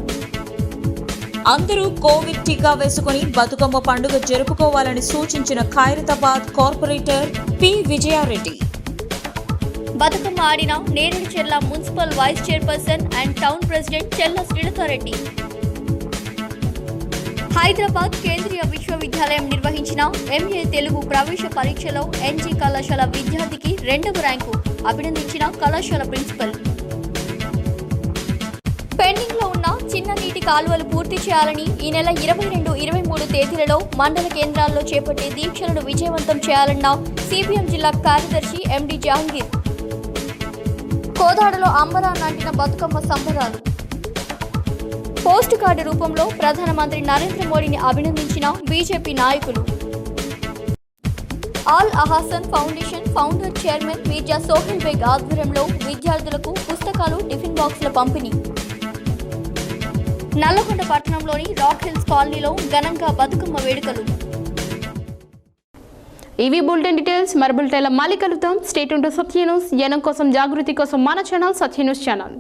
అందరూ కోవిడ్ టీకా వేసుకుని బతుకమ్మ పండుగ జరుపుకోవాలని సూచించిన ఖైరతాబాద్ కార్పొరేటర్ పి విజయారెడ్డి. బతుకమ్మ ఆడిన Neredcherla municipal vice chairperson and town president Chella Srilatha Reddy. Hyderabad కేంద్రీయ విశ్వవిద్యాలయం నిర్వహించిన ఎంఏ తెలుగు ప్రవేశ పరీక్షలో ఎన్జీ కళాశాల విద్యార్థికి 2వ ర్యాంకు అభినందించిన కళాశాల ప్రిన్సిపల్. పెండింగ్ లో ఉన్న చిన్న నీటి కాలువలు పూర్తి చేయాలని ఈ నెల 22, 23 తేదీలలో మండల కేంద్రాల్లో చేపట్టే దీక్షలను విజయవంతం చేయాలన్న సిపిఎం జిల్లా కార్యదర్శి ఎండి జహంగీర్. కోదాడలో అంబరా నాటిన బతుకమ్మ సంబరాలు. పోస్ట్ కార్డు రూపంలో ప్రధానమంత్రి నరేంద్ర మోడీని అభినందించిన బీజేపీ నాయకులు. Al Ahsan foundation founder chairman Mirza Sohail Baig ఆధ్వర్యంలో విద్యార్థులకు పుస్తకాలు, టిఫిన్ బాక్సుల పంపిణీ. నల్లగొండ పట్టణంలోని రాక్ హిల్స్ కాలనీలో ఘనంగా బతుకమ్మ వేడుకలు. ఇవి బులెటిన్ డీటెయిల్స్. మరి బులెటిన్ల మళ్ళీ కలుద్దాం. Stay tune to Satya news. జనం కోసం, జాగృతి కోసం మన ఛానల్ సత్య న్యూస్ ఛానల్.